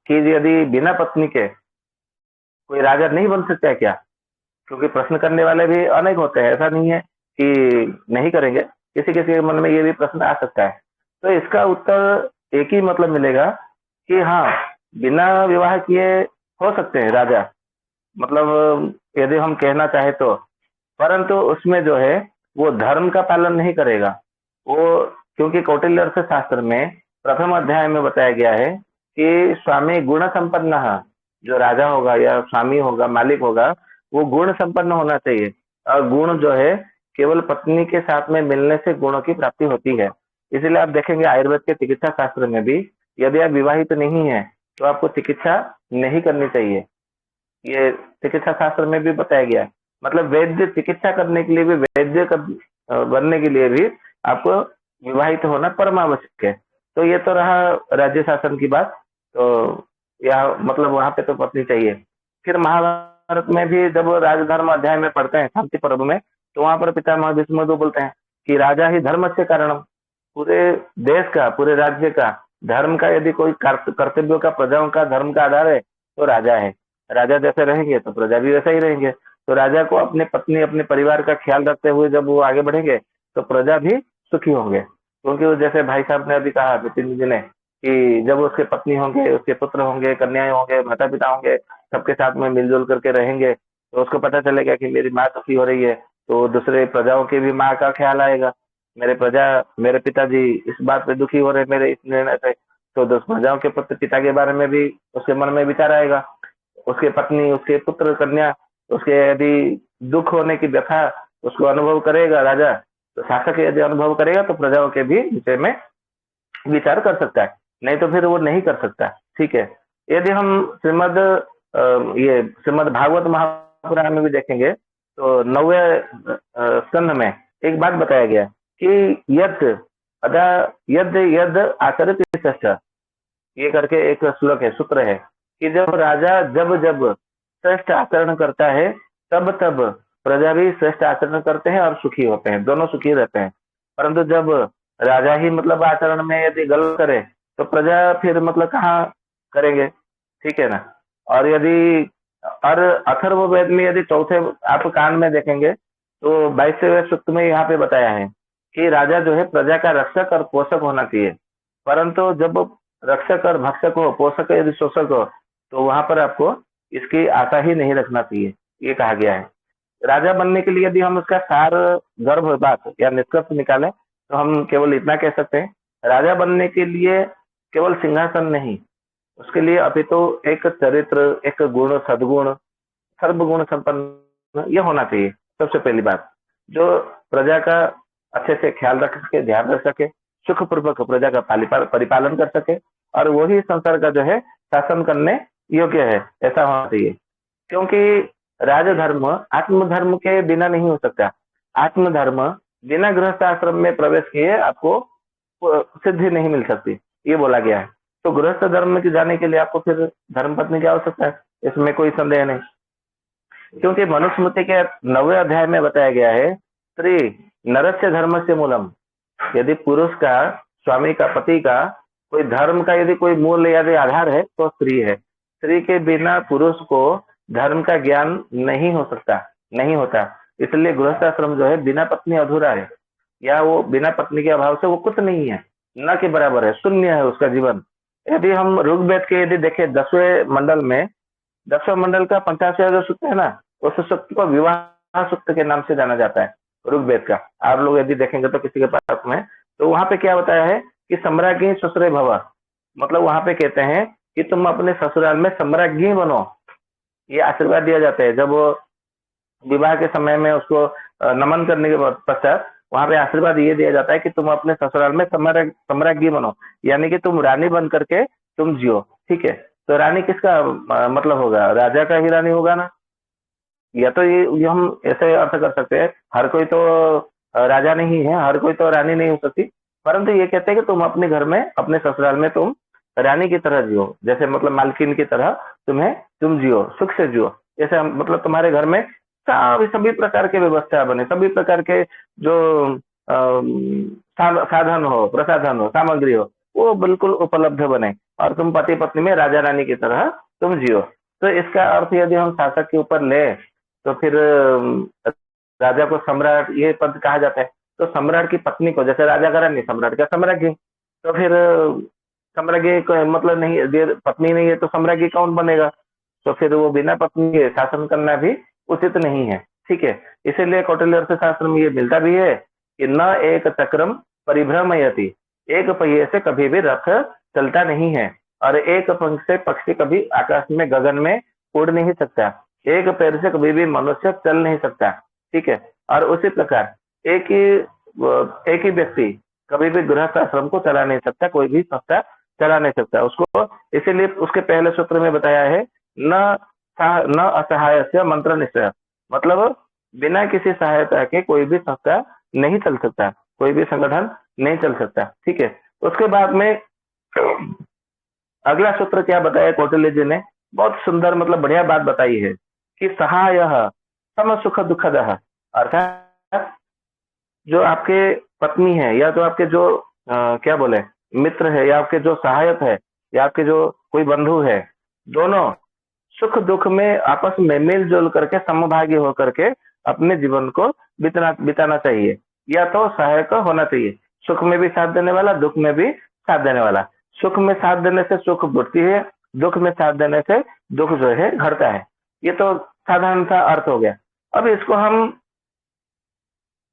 कि यदि बिना पत्नी के कोई राजा नहीं बन सकता है क्या? क्योंकि प्रश्न करने वाले भी अनेक होते हैं, ऐसा नहीं है कि नहीं करेंगे, किसी किसी के मन में ये भी प्रश्न आ सकता है। तो इसका उत्तर एक ही मतलब मिलेगा कि हाँ, बिना विवाह किए हो सकते हैं राजा, मतलब यदि हम कहना चाहे तो, परंतु उसमें जो है वो धर्म का पालन नहीं करेगा वो, क्योंकि कौटिल्य अर्थशास्त्र में प्रथम अध्याय में बताया गया है कि स्वामी गुण संपन्न, जो राजा होगा या स्वामी होगा, मालिक होगा, वो गुण संपन्न होना चाहिए। और गुण जो है केवल पत्नी के साथ में मिलने से गुणों की प्राप्ति होती है। इसलिए आप देखेंगे आयुर्वेद के चिकित्सा शास्त्र में भी यदि आप विवाहित नहीं है तो आपको चिकित्सा नहीं करनी चाहिए, ये चिकित्सा शास्त्र में भी बताया गया है। मतलब वैद्य चिकित्सा करने के लिए भी, वैद्य बनने के लिए भी आपको विवाहित होना परम आवश्यक है। तो ये तो रहा राज्य शासन की बात, तो यह मतलब वहां पे तो पत्नी चाहिए। फिर महाभारत में भी जब राजधर्म अध्याय में पढ़ते हैं शांति पर्व में, तो वहां पर पितामह भीष्म बोलते हैं कि राजा ही धर्म से कारणम, पूरे देश का, पूरे राज्य का धर्म का यदि कोई कर्तव्यों का, प्रजाओं का धर्म का आधार है तो राजा है। राजा जैसे रहेंगे तो प्रजा भी वैसा ही रहेंगे। तो राजा को अपने पत्नी, अपने परिवार का ख्याल रखते हुए जब वो आगे बढ़ेंगे तो प्रजा भी सुखी होंगे। क्योंकि वो जैसे भाई साहब ने अभी कहा नितिन जी ने कि जब उसके पत्नी होंगे, उसके पुत्र होंगे, कन्याएं होंगे, माता पिता होंगे, सबके साथ में मिलजुल करके रहेंगे, तो उसको पता चलेगा कि मेरी माँ सुखी हो रही है, तो दूसरे प्रजाओं की भी माँ का ख्याल आएगा। मेरे पिताजी इस बात पे दुखी हो रहे मेरे इस निर्णय से, तो प्रजाओं के पिता के बारे में भी उसके मन में विचार आएगा। उसके पत्नी, उसके पुत्र, कन्या, उसके यदि दुख होने की व्यथा उसको अनुभव करेगा राजा, तो शासक यदि अनुभव करेगा तो प्रजाओं के भी विषय में विचार कर सकता है, नहीं तो फिर वो नहीं कर सकता। ठीक है। यदि हम श्रीमद भागवत महापुराण में भी देखेंगे तो 9वें स्कंध में एक बात बताया गया कि यद यद आचरित श्रेष्ठ, ये करके एक श्लोक है, सूत्र है कि जब राजा जब जब श्रेष्ठ आचरण करता है तब तब प्रजा भी श्रेष्ठ आचरण करते हैं और सुखी होते हैं, दोनों सुखी रहते हैं। परंतु जब राजा ही मतलब आचरण में यदि गलत करे तो प्रजा फिर मतलब कहाँ करेंगे? ठीक है ना। और यदि अथर्ववेद में यदि चौथे आप कांड में देखेंगे तो 22वें सूक्त में यहाँ पे बताया है कि राजा जो है प्रजा का रक्षक और पोषक होना चाहिए। परंतु जब रक्षक और भक्षक हो, पोषक यदि शोषक हो, तो वहां पर आपको इसकी आशा ही नहीं रखना चाहिए, ये कहा गया है। राजा बनने के लिए यदि हम उसका सार गर्भ बात या निष्कर्ष निकालें तो हम केवल इतना कह सकते हैं, राजा बनने के लिए केवल सिंहासन नहीं, उसके लिए अपितु एक चरित्र, एक गुण, सद्गुण, सर्वगुण संपन्न ये होना चाहिए। सबसे पहली बात, जो प्रजा का अच्छे से ख्याल रख सके, ध्यान रख सके, सुखपूर्वक प्रजा का परिपालन कर सके, और वही संसार का जो है शासन करने योग्य है, ऐसा होना चाहिए। क्योंकि राजधर्म आत्मधर्म के बिना नहीं हो सकता। आत्मधर्म बिना गृहस्थ आश्रम में प्रवेश किए आपको सिद्धि नहीं मिल सकती, ये बोला गया है। तो गृहस्थ धर्म में जाने के लिए आपको फिर धर्मपत्नी की आवश्यकता है, इसमें कोई संदेह नहीं। क्योंकि मनुस्मृति के 9वें अध्याय में बताया गया है, स्त्री नरस्य धर्म से मूलम, यदि पुरुष का, स्वामी का, पति का कोई धर्म का यदि कोई मूल यदि आधार है तो स्त्री है। स्त्री के बिना पुरुष को धर्म का ज्ञान नहीं हो सकता, नहीं होता। इसलिए गृहस्थाश्रम जो है बिना पत्नी अधूरा है, या वो बिना पत्नी के अभाव से वो कुछ नहीं है, न के बराबर है, शून्य है उसका जीवन। यदि हम ऋग्वेद के यदि देखें 10वें मंडल में, 10वें मंडल का 85वां जो सूक्त है ना, उस सूक्त को विवाह सूक्त के नाम से जाना जाता है ऋग्वेद का। आप लोग यदि देखेंगे तो किसी के पास में, तो वहां पे क्या बताया है कि सम्राज्ञी ससुरे भव, मतलब वहां पे कहते हैं कि तुम अपने ससुराल में सम्राज्ञी बनो। ये आशीर्वाद दिया जाता है जब वो विवाह के समय में उसको नमन करने के पश्चात वहां पे आशीर्वाद ये दिया जाता है कि तुम अपने ससुराल में सम्राज्ञी बनो, यानी कि तुम रानी बन करके तुम जियो। ठीक है, तो रानी किसका मतलब होगा? राजा का ही रानी होगा ना। या तो ये हम ऐसे अर्थ कर सकते हैं, हर कोई तो राजा नहीं है, हर कोई तो रानी नहीं हो सकती, परंतु ये कहते हैं कि तुम अपने घर में अपने ससुराल में तुम रानी की तरह जियो, जैसे मतलब मालकिन की तरह तुम जियो, सुख से जियो। जैसे मतलब तुम्हारे घर में सभी प्रकार के व्यवस्था बने, सभी प्रकार के जो साधन हो, प्रसाधन हो, सामग्री हो, वो बिल्कुल उपलब्ध बने और तुम पति पत्नी में राजा रानी की तरह तुम जियो। तो इसका अर्थ यदि हम शासक के ऊपर ले तो फिर राजा को सम्राट ये पद कहा जाता है। तो सम्राट की पत्नी को, जैसे राजा का रानी, सम्राट का सम्राज्ञी, तो फिर सम्राज्ञी को मतलब नहीं, पत्नी नहीं है तो सम्राज्ञी कौन बनेगा? तो फिर वो बिना पत्नी के शासन करना भी उचित नहीं है। ठीक है, इसीलिए कौटिल्य अर्थशास्त्र में ये मिलता भी है कि न एक चक्रम परिभ्रमयति, एक पहिए से कभी भी रथ चलता नहीं है, और एक पंख से पक्षी कभी आकाश में गगन में उड़ नहीं सकता, एक पैर से कभी भी मनुष्य चल नहीं सकता। ठीक है, और उसी प्रकार एक ही व्यक्ति कभी भी गृहस्थ आश्रम को चला नहीं सकता, कोई भी संस्था चला नहीं सकता उसको। इसीलिए उसके पहले सूत्र में बताया है न असहाय से मंत्र निश्चय, मतलब बिना किसी सहायता के कोई भी संस्था नहीं चल सकता, कोई भी संगठन नहीं चल सकता। ठीक है, उसके बाद में अगला सूत्र क्या बताया कौटिल्य जी ने, बहुत सुंदर मतलब बढ़िया बात बताई है कि सहाय सम सुख दुखद, अर्थात जो आपके पत्नी है या जो आपके जो क्या बोले मित्र है या आपके जो सहायक है या आपके जो कोई बंधु है, दोनों सुख दुख में आपस में मिलजुल करके समभागी होकर के अपने जीवन को बिताना चाहिए, या तो सहायक होना चाहिए, सुख में भी साथ देने वाला, दुख में भी साथ देने वाला। सुख में साथ देने से सुख बढ़ती है, दुख में साथ देने से दुख जो है घटता है। ये तो साधारण सा अर्थ हो गया। अब इसको हम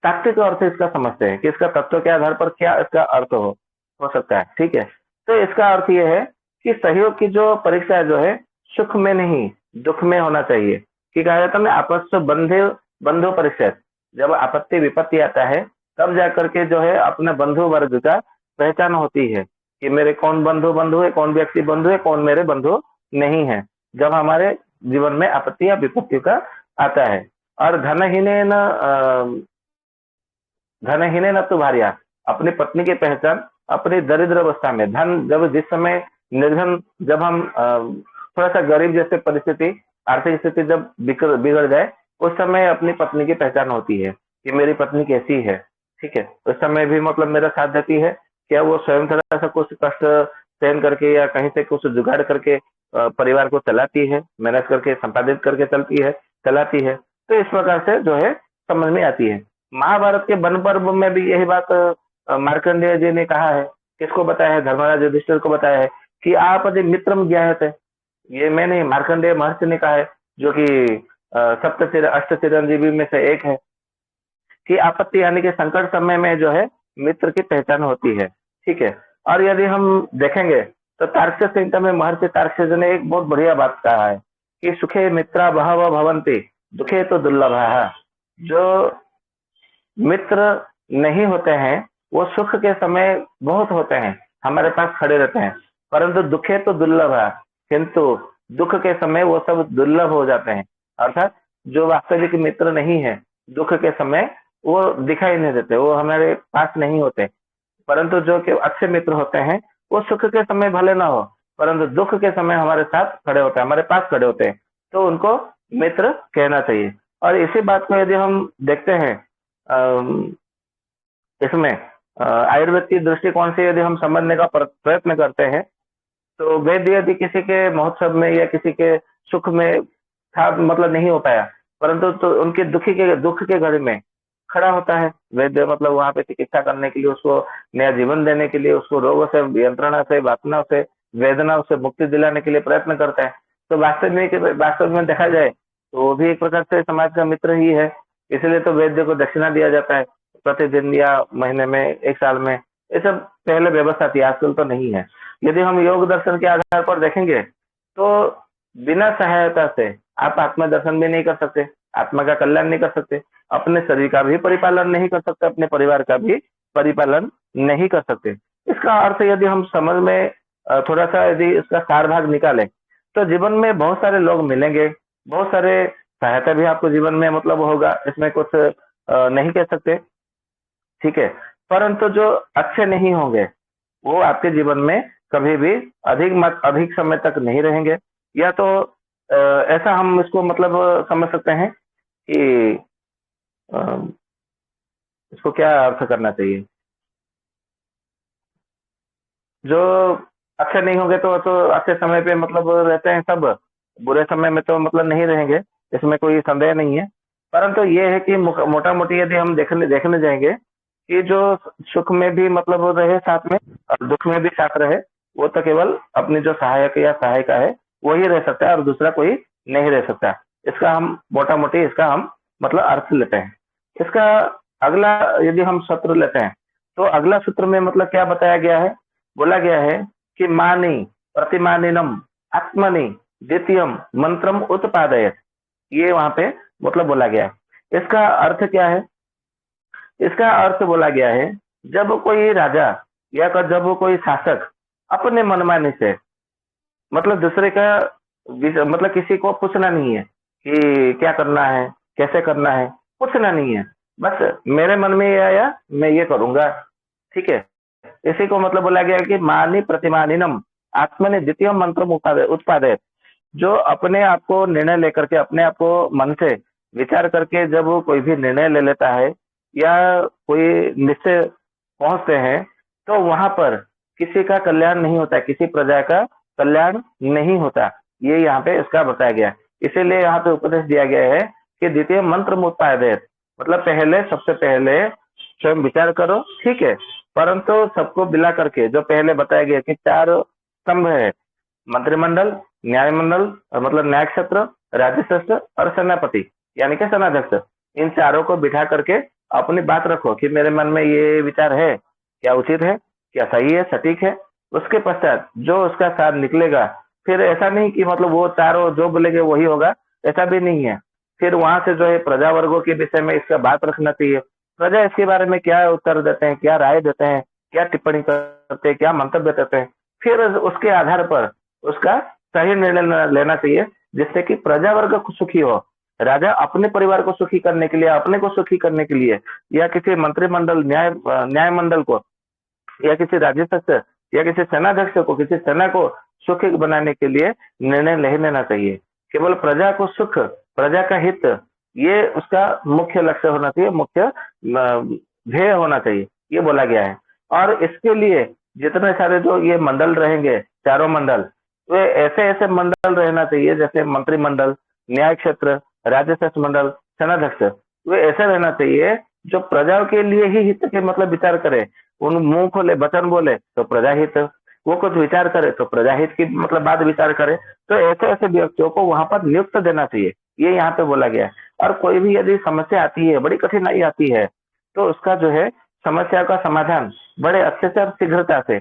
तात्विक अर्थ इसका समझते हैं कि इसका तत्व के आधार पर क्या इसका अर्थ हो सकता है। ठीक है, तो इसका अर्थ यह है कि सहयोग की जो परीक्षा जो है सुख में नहीं दुख में होना चाहिए। कि कहा जाता है आपस बंधु परीक्षा, जब आपत्ति विपत्ति आता है तब जाकर के जो है अपने बंधु वर्ग का पहचान होती है कि मेरे कौन बंधु है, कौन व्यक्ति बंधु है, कौन मेरे बंधु नहीं है, जब हमारे जीवन में आपत्ति या विपत्ति का आता है। और धनहीने न तो भारिया, अपनी पत्नी की पहचान अपनी दरिद्र अवस्था में, धन जब जिस समय निर्धन, जब हम थोड़ा सा गरीब जैसे परिस्थिति, आर्थिक स्थिति जब बिगड़ जाए, उस समय अपनी पत्नी की पहचान होती है कि मेरी पत्नी कैसी है। ठीक है, उस समय भी मतलब मेरा साथ देती है, क्या वो स्वयं थोड़ा सा कुछ कष्ट सहन करके या कहीं से कुछ जुगाड़ करके परिवार को चलाती है, मेहनत करके संपादित करके चलाती है। तो इस प्रकार से जो है समझ में आती है। महाभारत के वन पर्व में भी यही बात मार्कंडेय जी ने कहा है। किसको बताया है? धर्मराज युधिष्ठिर को बताया है कि आप यदि मित्रम ज्ञायते, ये मैंने मार्कंडेय महर्षि ने कहा है, जो कि अष्ट चिरंजीवी में से एक है, कि आपत्ति यानी कि संकट समय में जो है मित्र की पहचान होती है। ठीक है, और यदि हम देखेंगे तो तार्किक संहिता में महर्षि तार्किक ने एक बहुत बढ़िया बात कहा है कि सुखे मित्रा बहव भवन्ति दुखे तो दुर्लभः। जो मित्र नहीं होते हैं वो सुख के समय बहुत होते हैं, हमारे पास खड़े रहते हैं, परंतु दुखे तो दुर्लभ है, किंतु दुख के समय वो सब दुर्लभ हो जाते हैं। अर्थात जो वास्तविक मित्र नहीं है, दुख के समय वो दिखाई नहीं देते, वो हमारे पास नहीं होते, परंतु जो कि अच्छे मित्र होते हैं वो सुख के समय भले ना हो, परंतु दुख के समय हमारे साथ खड़े होते हैं, हमारे पास खड़े होते हैं, तो उनको मित्र कहना चाहिए। और इसी बात को यदि हम देखते हैं इसमें आयुर्वेद की दृष्टिकोण से यदि हम समझने का प्रयत्न करते हैं, तो वैद्य यदि किसी के महोत्सव में या किसी के सुख में था मतलब नहीं हो पाया, परंतु तो उनके दुख के घड़ी में खड़ा होता है वैद्य, मतलब वहां पे चिकित्सा करने के लिए, उसको नया जीवन देने के लिए, उसको रोगों से, यंत्रणा से, वासना से, वेदना से मुक्ति दिलाने के लिए प्रयत्न करता है। तो वास्तव में देखा जाए तो वो भी एक प्रकार से समाज का मित्र ही है। इसलिए तो वैद्य को दक्षिणा दिया जाता है प्रतिदिन या महीने में, एक साल में। ये सब पहले व्यवस्था थी, आजकल तो नहीं है। यदि हम योग दर्शन के आधार पर देखेंगे तो बिना सहायता से आप आत्मा दर्शन भी नहीं कर सकते, आत्मा का कल्याण नहीं कर सकते, अपने शरीर का भी परिपालन नहीं कर सकते, अपने परिवार का भी परिपालन नहीं कर सकते। इसका अर्थ यदि हम समझ में थोड़ा सा यदि इसका सार भाग निकाले तो जीवन में बहुत सारे लोग मिलेंगे, बहुत सारे सहायता भी आपको जीवन में मतलब होगा, इसमें कुछ नहीं कह सकते, ठीक है। परंतु जो अच्छे नहीं होंगे वो आपके जीवन में कभी भी अधिक समय तक नहीं रहेंगे। या तो ऐसा हम इसको मतलब समझ सकते हैं कि अ, इसको क्या अर्थ करना चाहिए, जो अच्छे नहीं होंगे तो अच्छे समय पे मतलब रहते हैं सब, बुरे समय में तो मतलब नहीं रहेंगे, इसमें कोई संदेह नहीं है। परंतु ये है कि मोटा मोटी यदि हम देखने जाएंगे कि जो सुख में भी मतलब रहे साथ में और दुख में भी साथ रहे, वो तो केवल अपनी जो सहायक या सहायिका है वही रह सकता है और दूसरा कोई नहीं रह सकता। इसका हम मोटा मोटी इसका हम मतलब अर्थ लेते हैं। इसका अगला यदि हम सूत्र लेते हैं तो अगला सूत्र में मतलब क्या बताया गया है, बोला गया है कि मानी प्रतिमानिनम आत्मनि द्वितीयम मंत्रम उत्पादयत, ये वहां पे मतलब बोला गया है। इसका अर्थ क्या है, इसका अर्थ बोला गया है जब कोई राजा या जब कोई शासक अपने मनमानी से मतलब दूसरे का मतलब किसी को पूछना नहीं है कि क्या करना है कैसे करना है, पूछना नहीं है, बस मेरे मन में ये आया मैं ये करूंगा, ठीक है। इसी को मतलब बोला गया कि मानी प्रतिमानिनम आत्मनि द्वितीय मंत्र उत्पादय, जो अपने आप को निर्णय लेकर के अपने आप को मन से विचार करके जब वो कोई भी निर्णय ले लेता है या कोई निश्चय पहुंचते हैं तो वहां पर किसी का कल्याण नहीं होता, किसी प्रजा का कल्याण नहीं होता। ये यहाँ पे इसका बताया गया, इसीलिए यहाँ पे उपदेश दिया गया है कि द्वितीय मंत्र उत्पादय, मतलब पहले सबसे पहले स्वयं विचार करो, ठीक है, परंतु सबको मिला करके जो पहले बताया गया कि 4 स्तंभ है, मंत्रिमंडल, न्यायमंडल मतलब न्याय क्षेत्र, राज्य शास्त्र और सेनापति यानी कि सेनाध्यक्ष, इन चारों को बिठा करके अपनी बात रखो कि मेरे मन में ये विचार है, क्या उचित है, क्या सही है, सटीक है। उसके पश्चात जो उसका साथ निकलेगा, फिर ऐसा नहीं कि मतलब वो चारों जो बोलेंगे वही होगा, ऐसा भी नहीं है। फिर वहां से जो है प्रजा वर्गों के विषय में इसका बात रखना चाहिए, प्रजा इसके बारे में क्या उत्तर देते हैं, क्या राय देते हैं, क्या टिप्पणी करते हैं, क्या मंतव्य देते हैं, फिर उसके आधार पर उसका सही निर्णय लेना चाहिए जिससे कि प्रजा वर्ग सुखी हो। राजा अपने परिवार को सुखी करने के लिए, अपने को सुखी करने के लिए या किसी मंत्रिमंडल न्याय मंडल को या किसी राज्य शासक या किसी सेनाध्यक्ष को, किसी सेना को सुखी बनाने के लिए निर्णय नहीं लेना चाहिए। केवल प्रजा को सुख, प्रजा का हित, ये उसका मुख्य लक्ष्य होना चाहिए, मुख्य ध्येय होना चाहिए, ये बोला गया है। और इसके लिए जितने सारे जो ये मंडल रहेंगे, चारों मंडल, वे ऐसे ऐसे मंडल रहना चाहिए जैसे मंत्रिमंडल, न्याय क्षेत्र, राज्य शासन मंडल, सेनाध्यक्ष, वे ऐसे रहना चाहिए जो प्रजा के लिए ही हित के मतलब विचार करे। उन मुंह खोले वचन बोले तो प्रजा हित, वो कुछ विचार करे तो प्रजा हित की मतलब बात विचार करे, तो ऐसे ऐसे व्यक्तियों को वहां पर नियुक्त देना चाहिए, ये यहाँ पे बोला गया है। और कोई भी यदि समस्या आती है, बड़ी कठिनाई आती है, तो उसका जो है समस्या का समाधान बड़े अच्छे से और शीघ्रता से,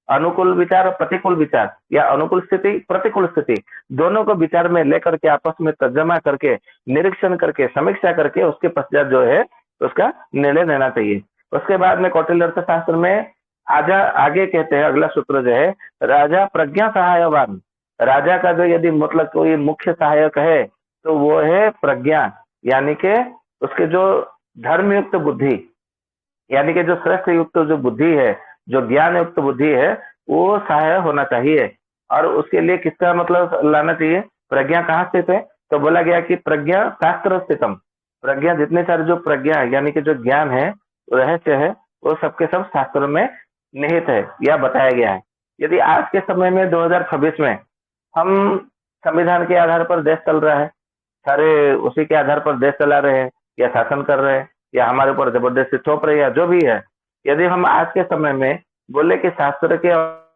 अनुकूल विचार और प्रतिकूल विचार या अनुकूल स्थिति प्रतिकूल स्थिति दोनों को विचार में लेकर के आपस में तर्जमा करके, निरीक्षण करके, समीक्षा करके उसके पश्चात जो है उसका निर्णय लेना चाहिए। उसके बाद में कौटिल्य अर्थशास्त्र में आगे कहते हैं, अगला सूत्र जो है, राजा प्रज्ञा सहायवान, राजा का जो यदि मतलब कोई मुख्य सहायक है तो वो है प्रज्ञा, यानी कि उसके जो धर्मयुक्त बुद्धि, यानी कि जो श्रेष्ठ युक्त जो बुद्धि है, जो ज्ञान युक्त बुद्धि है, वो सहाय होना चाहिए। और उसके लिए किसका मतलब लाना चाहिए, प्रज्ञा कहाँ स्थित है, तो बोला गया कि प्रज्ञा शास्त्र स्थितम, प्रज्ञा जितने सारे जो प्रज्ञा यानी कि जो ज्ञान है, रहस्य है, वो सबके सब शास्त्र में निहित है या बताया गया है। यदि आज के समय में 2026 में हम संविधान के आधार पर देश चल रहा है, सारे उसी के आधार पर देश चला रहे हैं या शासन कर रहे हैं या हमारे ऊपर जबरदस्ती थोप रहे हैं या जो भी है, यदि हम आज के समय में बोले कि शास्त्र के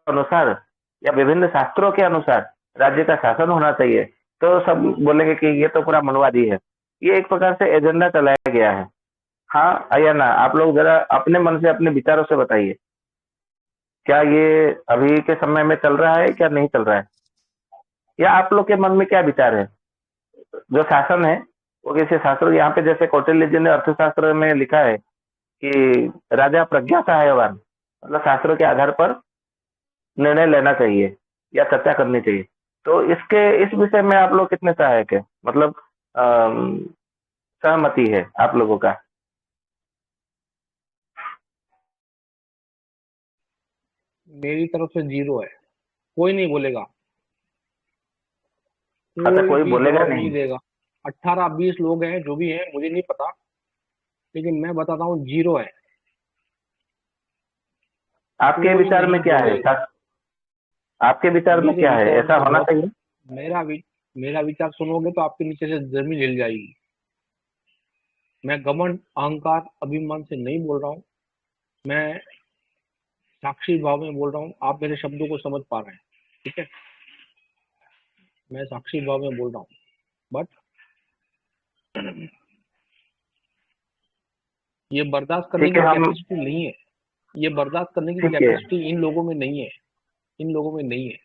अनुसार या विभिन्न शास्त्रों के अनुसार राज्य का शासन होना चाहिए, तो सब बोलेंगे कि ये तो पूरा मनवादी है, ये एक प्रकार से एजेंडा चलाया गया है। हाँ या ना, आप लोग जरा अपने मन से अपने विचारों से बताइए, क्या ये अभी के समय में चल रहा है क्या नहीं चल रहा है, या आप लोग के मन में क्या विचार है? जो शासन है वो कैसे शास्त्र, यहाँ पे जैसे कौटिल्य जी ने अर्थशास्त्र में लिखा है कि राजा प्रज्ञा सहायवान, मतलब शास्त्रों के आधार पर निर्णय लेना चाहिए या चर्चा करनी चाहिए। तो इस विषय में आप लोग कितने सहायक है, मतलब सहमति है आप लोगों का? मेरी तरफ से 0 है, कोई नहीं बोलेगा, अच्छा, कोई कोई भी बोलेगा जवाब नहीं नहीं? देगा। 18-20 लोग हैं, जो भी हैं मुझे नहीं पता, लेकिन मैं बताता हूँ 0 है। आपके कोई विचार में नहीं क्या है? बोलेगा। आपके विचार में मेरे क्या है, विचार में ऐसा तो होना बहुत, चाहिए? मेरा विचार सुनोगे तो आपके नीचे से जमीन हिल जाएगी। मैं घमंड, अहंकार, अभिमान से नहीं बोल रहा हूँ, मैं साक्षी भाव में बोल रहा हूँ। आप मेरे शब्दों को समझ पा रहे हैं, ठीक है? मैं साक्षी भाव में बोल रहा हूँ, बट ये बर्दाश्त करने ठीक की है, हम कैपेसिटी नहीं है। ये बर्दाश्त करने की ठीक है, कैपेसिटी इन लोगों में नहीं है, इन लोगों में नहीं है।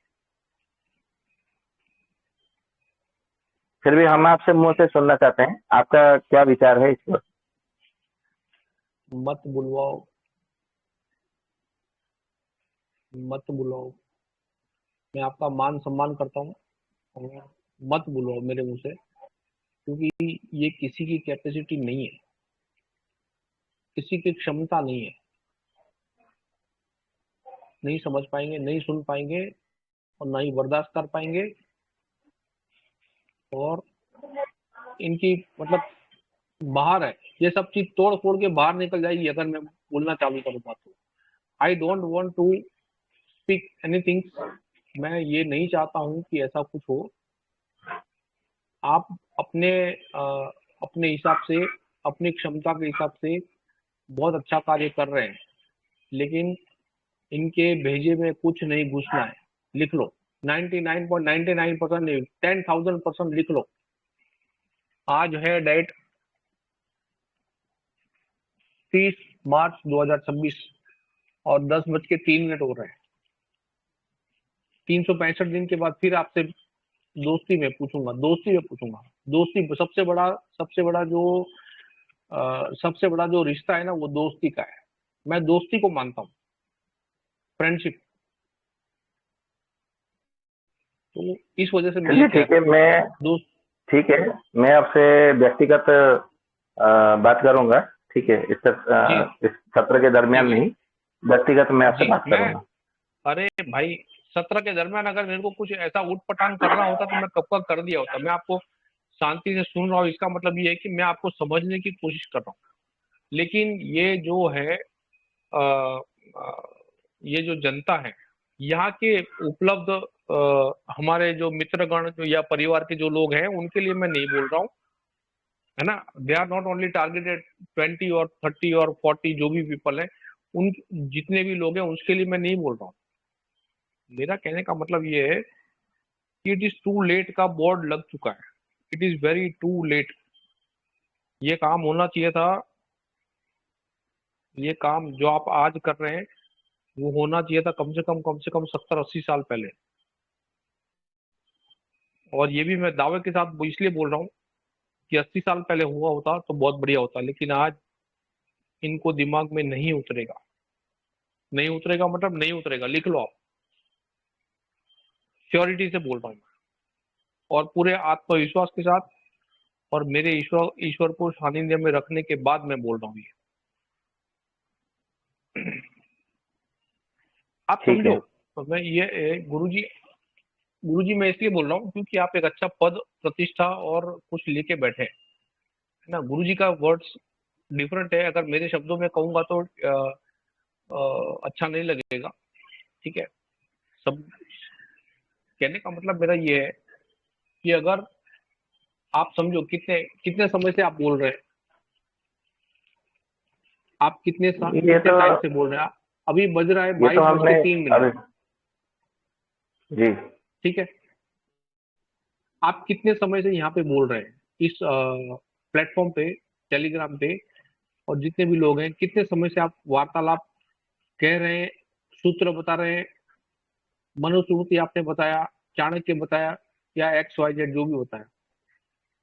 फिर भी हम आपसे मुंह से सुनना चाहते हैं, आपका क्या विचार है इस पर? मत बुलवाओ, मत बुलाओ। मैं आपका मान सम्मान करता हूँ, और मत बुलवाओ मेरे मुंह से, क्योंकि ये किसी की कैपेसिटी नहीं है, किसी की क्षमता नहीं है। नहीं समझ पाएंगे, नहीं सुन पाएंगे, और ना ही बर्दाश्त कर पाएंगे। और इनकी मतलब बाहर है, ये सब चीज तोड़ फोड़ के बाहर निकल जाएगी अगर मैं बोलना चालू करूंगा तो। I don't want to speak anything. मैं ये नहीं चाहता हूँ कि ऐसा कुछ हो। आप अपने अपने हिसाब से, अपनी क्षमता के हिसाब से बहुत अच्छा कार्य कर रहे हैं, लेकिन इनके भेजे में कुछ नहीं घुसना है। लिख लो, 99.99% नहीं, 10,000% लिख लो। आज है डेट 30 मार्च 2026 और 10:03 हो रहे हैं। 365 दिन के बाद फिर आपसे दोस्ती में पूछूंगा, दोस्ती सबसे बड़ा जो रिश्ता है ना, वो दोस्ती का है। मैं दोस्ती को मानता हूँ, फ्रेंडशिप। तो इस वजह से मैं ये चलिए कह ठीक रहा है, हूँ मैं दोस्त। ठीक है, मैं आपसे व्यक्तिगत बात करूंगा। ठीक है, जी इस सत्र के जी दरमियान जी नहीं, व्यक्तिगत मैं आपसे जी। बात मैं, करूंगा। अरे भाई, सत्र के दरमियान अगर मेरे को कुछ ऐसा उठ पटांग करना होता तो मैं कब का कर दिया होता। मैं आपको शांति से सुन रहा हूँ, इसका मतलब ये है कि मैं आपको समझने की कोशिश कर रहा हूँ। लेकिन ये जो है अ, अ, ये जो जनता है, यहाँ के उपलब्ध हमारे जो मित्रगण जो या परिवार के जो लोग हैं, उनके लिए मैं नहीं बोल रहा हूँ, है ना? They are not only targeted 20 और 30 और 40 जो भी पीपल है, उन जितने भी लोग हैं उसके लिए मैं नहीं बोल रहा हूँ। मेरा कहने का मतलब ये है कि इट इज टू लेट का बोर्ड लग चुका है। It is very too late. ये काम होना चाहिए था, ये काम जो आप आज कर रहे हैं वो होना चाहिए था कम से कम 70-80 साल पहले। और ये भी मैं दावे के साथ इसलिए बोल रहा हूँ कि 80 साल पहले हुआ होता तो बहुत बढ़िया होता, लेकिन आज इनको दिमाग में नहीं उतरेगा। नहीं उतरेगा मतलब नहीं उतरेगा, लिख लो आप। श्योरिटी से बोल रहा हूँ मैं, और पूरे आत्मविश्वास के साथ, और मेरे ईश्वर को सानिध्य में रखने के बाद मैं बोल रहा हूँ ये। आप ठीक समझो, है, तो मैं ये गुरुजी मैं इसलिए बोल रहा हूँ क्योंकि आप एक अच्छा पद प्रतिष्ठा और कुछ लेके बैठे हैं, है ना? गुरुजी का वर्ड्स डिफरेंट है। अगर मेरे शब्दों में कहूंगा तो अच्छा नहीं लगेगा, ठीक है? सब कहने का मतलब मेरा ये है कि अगर आप समझो कितने कितने समय से आप बोल रहे हैं, आप ये कितने तो टाइम से बोल रहे हैं। अभी बज रहा है ये तो बाईस बज हमने के तीन मिनट अभी जी ठीक है? आप कितने समय से यहाँ पे बोल रहे हैं इस प्लेटफॉर्म पे, टेलीग्राम पे, और जितने भी लोग हैं, कितने समय से आप वार्तालाप कह रहे हैं, सूत्र बता रहे हैं, मनुस्मृति आपने बताया, चाणक्य बताया, या XYZ जो भी बताया,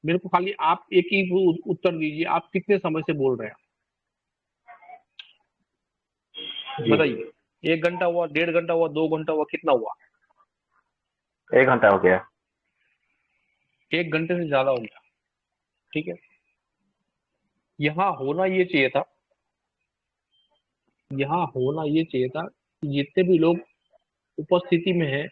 मेरे को खाली आप एक ही उत्तर दीजिए, आप कितने समय से बोल रहे हैं? जी बताइए। 1 घंटा हुआ, 1.5 घंटा हुआ, 2 घंटा हुआ, कितना हुआ? 1 घंटा हो गया। 1 घंटे से ज्यादा हो गया। ठीक है, यहाँ होना ये चाहिए था, यहाँ होना ये चाहिए था कि जितने भी लोग उपस्थिति में हैं,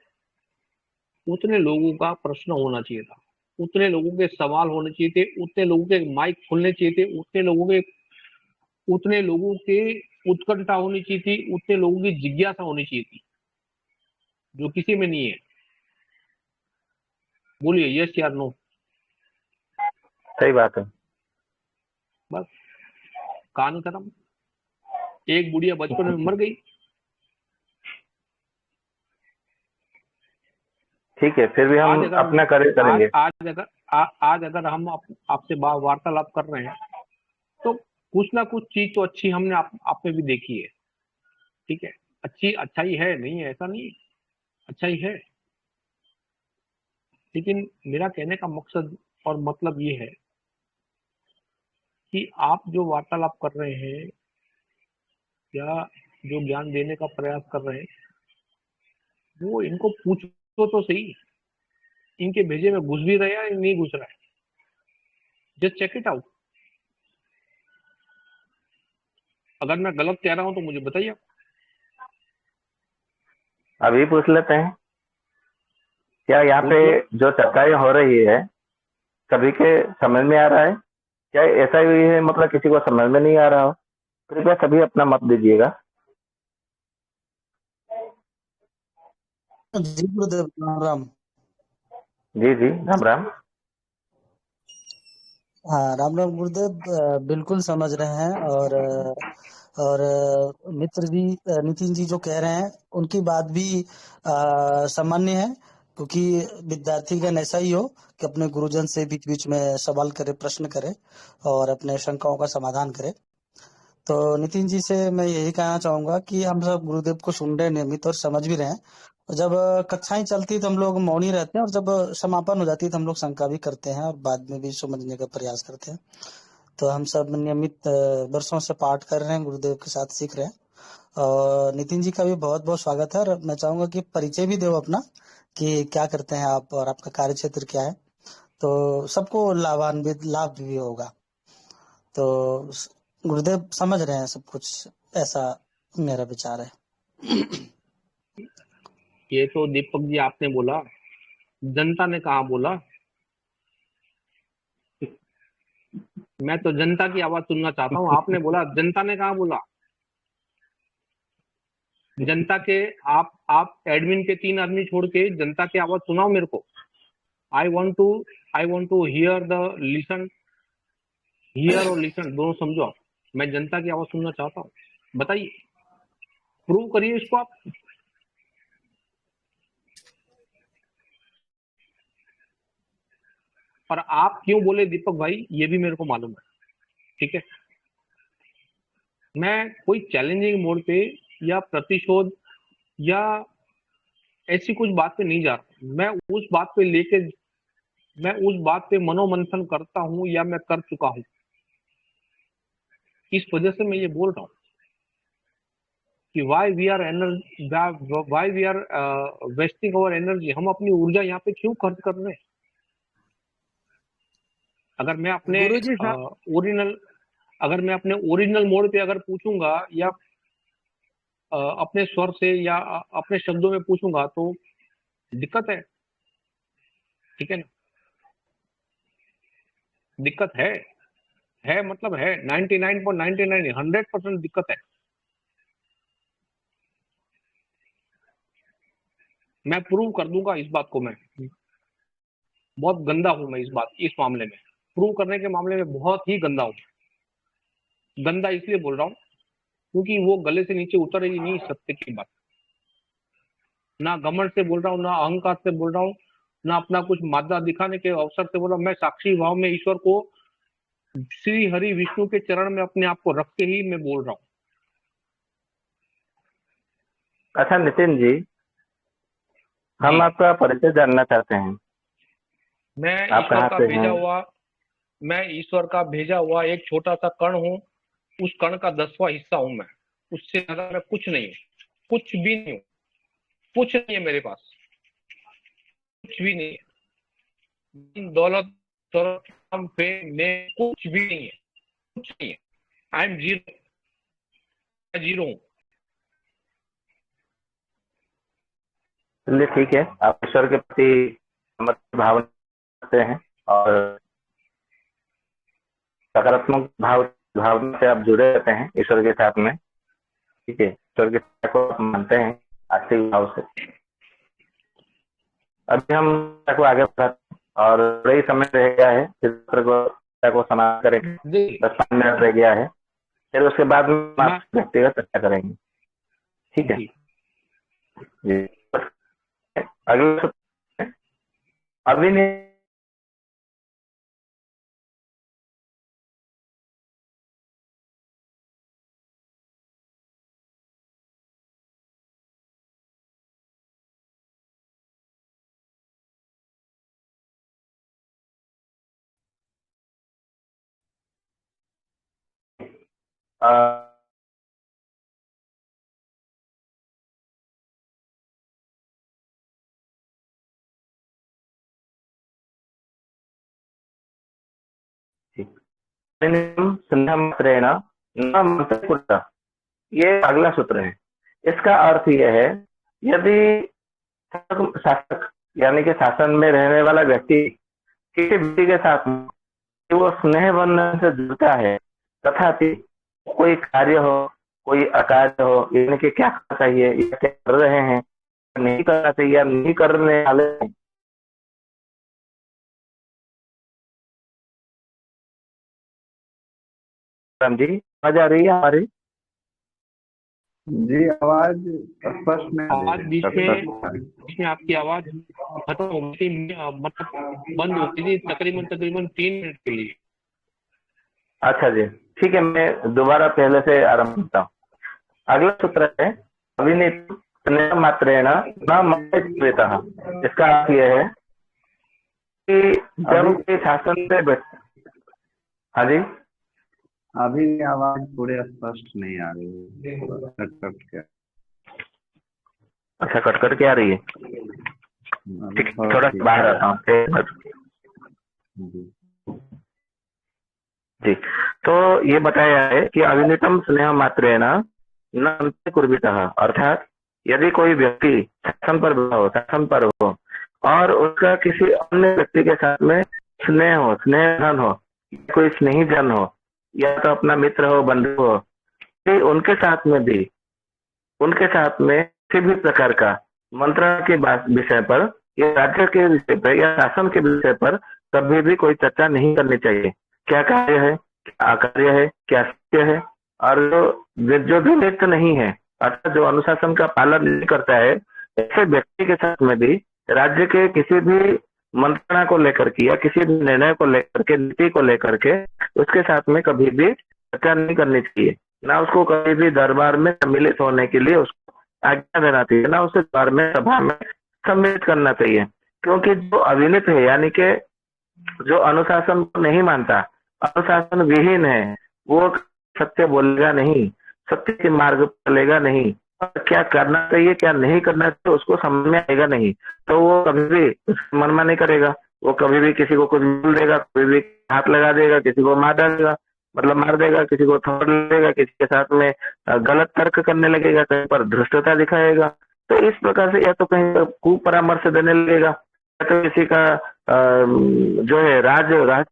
उतने लोगों का प्रश्न होना चाहिए था, उतने लोगों के सवाल होने चाहिए थे, उतने लोगों के माइक खुलने चाहिए थे, उतने लोगों के उत्कंठा होनी चाहिए थी, उतने लोगों की जिज्ञासा होनी चाहिए थी, जो किसी में नहीं है। बोलिए यस या नो। सही बात है। बस, कहानी खत्म। एक बुढ़िया बचपन में मर गई। ठीक है, फिर भी आज हम अगर अपना कार्य करेंगे। आज अगर हम आपसे वार्तालाप कर रहे हैं, तो कुछ ना कुछ चीज तो अच्छी हमने आप में भी देखी है। ठीक है, अच्छाई है, नहीं है ऐसा नहीं, अच्छाई है। लेकिन मेरा कहने का मकसद और मतलब ये है कि आप जो वार्तालाप कर रहे हैं या जो ज्ञान देने का प्रयास कर रहे हैं, वो इनको पूछो तो सही, इनके भेजे में घुस भी रहा है या नहीं घुस रहा है। Just check it out. अगर मैं गलत कह रहा हूं तो मुझे बताइए। अभी पूछ लेते हैं, क्या यहाँ पूछ पे लो। जो चर्चाएं हो रही है सभी के समझ में आ रहा है? क्या ऐसा ही है, मतलब किसी को समझ में नहीं आ रहा हो? कृपया सभी अपना मत दीजिएगा। जी गुरुदेव, राम राम। जी जी, राम राम। हाँ, राम राम गुरुदेव। बिल्कुल समझ रहे हैं। और मित्र जी, नितिन जी जो कह रहे हैं उनकी बात भी सामान्य है, क्योंकि विद्यार्थी गण ऐसा ही हो कि अपने गुरुजन से बीच बीच में सवाल करे, प्रश्न करे और अपने शंकाओं का समाधान करे। तो नितिन जी से मैं यही कहना चाहूंगा कि हम सब गुरुदेव को सुन रहे हैं नियमित और समझ भी रहे हैं। और जब कक्षाएं चलती तो हम लोग मौन ही रहते हैं, और जब समापन हो जाती है तो हम लोग शंका भी करते हैं और बाद में भी समझने का प्रयास करते हैं। तो हम सब नियमित वर्षों से पाठ कर रहे हैं, गुरुदेव के साथ सीख रहे हैं। और नितिन जी का भी बहुत बहुत स्वागत है। और मैं चाहूंगा कि परिचय भी दो अपना, कि क्या करते हैं आप और आपका कार्य क्षेत्र क्या है, तो सबको लाभ भी होगा। तो गुरुदेव समझ रहे हैं सब कुछ, ऐसा मेरा विचार है। ये तो दीपक जी आपने बोला, जनता ने कहा बोला। मैं तो जनता की आवाज सुनना चाहता हूँ। आपने बोला जनता ने कहा बोला। जनता के आप एडमिन के 3 आदमी छोड़ के जनता की आवाज सुनाओ मेरे को। I want to I want to hear और लिसन दोनों समझो आप। मैं जनता की आवाज सुनना चाहता हूँ। बताइए, प्रूव करिए इसको आप। और आप क्यों बोले दीपक भाई, ये भी मेरे को मालूम है। ठीक है, मैं कोई चैलेंजिंग मोड पे या प्रतिशोध या ऐसी कुछ बात पे नहीं जा रहा। मैं उस बात पे मनोमंथन करता हूँ या मैं कर चुका हूँ। इस वजह से मैं ये बोल रहा हूँ कि why we are wasting our energy. हम अपनी ऊर्जा यहाँ पे क्यों खर्च कर रहे हैं? अगर मैं अपने गुरुजी साहब, ओरिजिनल अगर मैं अपने ओरिजिनल मोड पे अगर पूछूंगा या अपने स्वर से या अपने शब्दों में पूछूंगा तो दिक्कत है। ठीक है ना, दिक्कत है मतलब है 99.99 100% दिक्कत है। मैं प्रूव कर दूंगा इस बात को। मैं बहुत गंदा हूं, मैं इस मामले में प्रूव करने के मामले में बहुत ही गंदा हूं। गंदा इसलिए बोल रहा हूं क्योंकि वो गले से नीचे उतर ही नहीं सत्य की बात। ना घमंड से बोल रहा हूँ, ना अहंकार से बोल रहा हूँ, ना अपना कुछ मादा दिखाने के अवसर से बोल रहा हूँ। मैं साक्षी भाव में ईश्वर को श्री हरि विष्णु के चरण में अपने आप को रख के ही मैं बोल रहा हूँ। अच्छा नितिन जी, हम जी, आपका परिचय जानना चाहते हैं। मैं आप ईश्वर कहाँ का से भेजा हैं? हुआ मैं ईश्वर का भेजा हुआ एक छोटा सा कण हूँ। उस कण का 10वां हिस्सा हूँ मैं। उससे ज्यादा मैं कुछ नहीं हूँ, कुछ भी नहीं हूँ, कुछ नहीं है मेरे पास, कुछ भी नहीं है। दौलत, शौहरत, नाम, फेम, नेम, कुछ भी नहीं है, कुछ नहीं है। आई एम जीरो, मैं जीरो हूँ। चलिए ठीक है, आप ईश्वर के प्रति समर्पित भावना रखते हैं और सकारात्मक भावना से आप जुड़े रहते हैं ईश्वर के साथ में। ठीक है, ईश्वर की सत्ता को आप मानते हैं आस्तिक भाव से। अभी हम सत्ता को आगे बढ़ाते हैं और बड़ा ही समय रह गया है, सत्ता को समाप्त करेंगे। देखिए, 10-5 मिनट रह गया है, फिर उसके बाद में हम मैं आपसे व्यक्तिगत चर्चा करेंगे। ठीक है जी जी। अगले सत्र में अभी नहीं अ, स्नेहमात्रेण न मंत्रकृता, ये अगला सूत्र है। इसका अर्थ यह है, यदि शासक यानी कि शासन में रहने वाला व्यक्ति किसी व्यक्ति के साथ में वो स्नेह बंधन से जुड़ता है, तथापि कोई कार्य हो, कोई अकार्य हो, यानी कि क्या करना चाहिए या क्या कर रहे हैं, नहीं करना चाहिए या नहीं करने वाले हैं। राम जी, आवाज आ रही है हमारी? जी आवाज स्पष्ट नहीं आ आवाज रही है, बीच कट में कट आ रही है। बीच में आपकी आवाज खत्म हो गई थी, मतलब बंद हो गई थी तकरीबन तकरीबन 3 मिनट के लिए। अच्छा जी, ठीक है, मैं दोबारा पहले से आरंभ करता हूँ। अगला सूत्र है, अविनीत स्नेह मात्रेण न मत्रेतः। इसका अर्थ यह है कि जब अभी कोई शासन से बैठ। हाँ जी, अभी आवाज पूरे स्पष्ट नहीं आ रही है, थोड़ा कट कट के। अच्छा कट कट के आ रही है। अभी ठीक, थोड़ा थोड़ा ठीक बाहर है। आता हूँ जी जी। तो ये बताया है कि अविनितम स्नेह मात्रेण न कुर्बितः, अर्थात यदि कोई व्यक्ति शासन पर हो और उसका किसी अन्य व्यक्ति के साथ में स्नेह हो, स्नेह धन हो, कोई स्नेही जन हो या तो अपना मित्र हो, बंधु हो, कि उनके साथ में किसी भी प्रकार का मंत्रणा के विषय पर या राज्य के विषय पर या शासन के विषय पर कभी भी कोई चर्चा नहीं करनी चाहिए। क्या कार्य है, क्या अकार्य है, क्या सत्य है, और जो भी नित्य नहीं है, अर्थात जो अनुशासन का पालन नहीं करता है, ऐसे व्यक्ति के साथ में भी राज्य के किसी भी मंत्रणा को लेकर के या किसी भी निर्णय को लेकर के, नीति को लेकर के उसके साथ में कभी भी चर्चा नहीं करनी चाहिए। ना उसको कभी भी दरबार में सम्मिलित होने के लिए उसको आज्ञा देना चाहिए, ना उसे दरबार में सभा में सम्मिलित करना चाहिए। क्योंकि जो अविनित है यानी कि जो अनुशासन को नहीं मानता, अनुशासन विहीन है, वो सत्य बोलेगा नहीं, सत्य के मार्ग पर चलेगा नहीं, और क्या करना चाहिए क्या नहीं करना चाहिए उसको समझ में आएगा नहीं, तो वो कभी भी मनमानी करेगा। वो कभी भी किसी को कुछ बोल देगा, कभी भी हाथ लगा देगा, किसी को मार डालेगा, मतलब मार देगा, किसी को थप्पड़ देगा, किसी के साथ में गलत तर्क करने लगेगा, कहीं पर धृष्टता दिखाएगा। तो इस प्रकार से या तो कहीं पर कुपरामर्श देने लगेगा, या तो किसी का जो है राज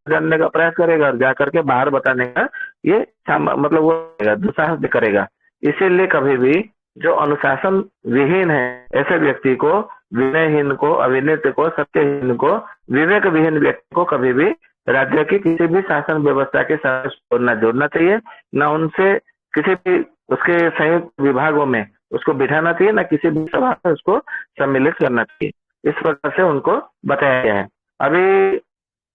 जानने का प्रयास करेगा और जाकर के बाहर बताने का ये मतलब वो दुस्साहस करेगा। इसीलिए कभी भी जो अनुशासन विहीन है ऐसे व्यक्ति को, विनयहीन को, अविनीत को, सत्यहीन को, विवेक विहीन व्यक्ति को कभी भी राज्य की किसी भी शासन व्यवस्था के साथ न जोड़ना चाहिए, न उनसे किसी भी उसके संयुक्त विभागों में उसको बिठाना चाहिए, न किसी भी सभा में उसको सम्मिलित करना चाहिए। इस प्रकार से उनको बताया गया है। अभी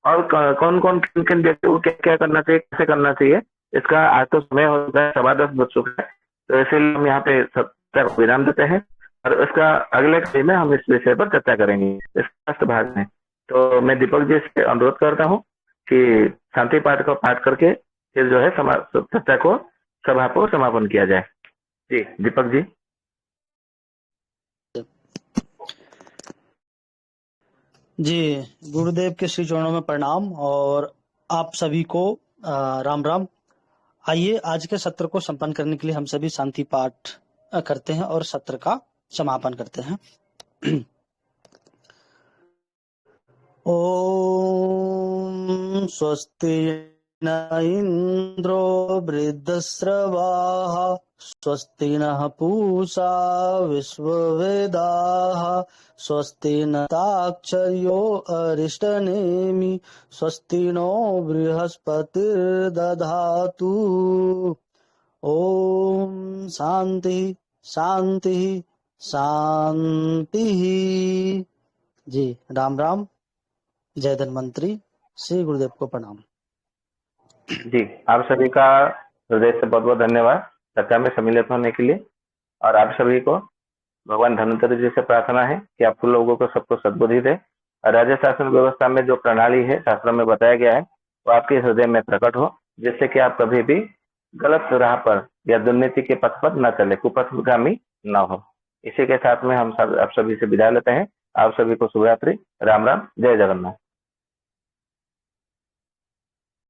और कौन कौन किन किन व्यक्तियों को क्या क्या करना चाहिए, कैसे करना चाहिए, इसका आज तो समय हो गया है, 10:15 बज चुका है, तो इसीलिए हम यहाँ पे सत्र को विराम देते हैं और इसका अगले कड़ी में हम इस विषय पर चर्चा करेंगे इस लास्ट भाग में। तो मैं दीपक जी से अनुरोध करता हूँ कि शांति पाठ का पाठ करके फिर जो है चर्चा को सभा को समापन किया जाए। जी दीपक जी। जी, गुरुदेव के श्री चरणों में प्रणाम और आप सभी को राम राम। आइए आज के सत्र को संपन्न करने के लिए हम सभी शांति पाठ करते हैं और सत्र का समापन करते हैं। ओम स्वस्ति न इंद्रो वृद्धश्रवाः स्वस्ति नः पूषा विश्ववेदाः स्वस्ति न ताक्षर्यो अरिष्टनेमि स्वस्ति नो बृहस्पतिर्दधातु। ओम शांति शांति शांति। जी राम राम। जय धन्वंतरी। श्री गुरुदेव को प्रणाम। जी आप सभी का हृदय से बहुत बहुत धन्यवाद चर्चा में सम्मिलित होने के लिए। और आप सभी को भगवान धन्वंतरी जी से प्रार्थना है कि आप लोगों को सबको सद्बुद्धि दे और राज्य शासन व्यवस्था में जो प्रणाली है शास्त्रों में बताया गया है वो आपके हृदय में प्रकट हो, जिससे कि आप कभी भी गलत राह पर या दुर्नीति के पथ पर न चले, कुपथगामी न हो। इसी के साथ में हम सब आप सभी से विदा लेते हैं। आप सभी को शुभरात्रि। राम राम। जय जगन्नाथ।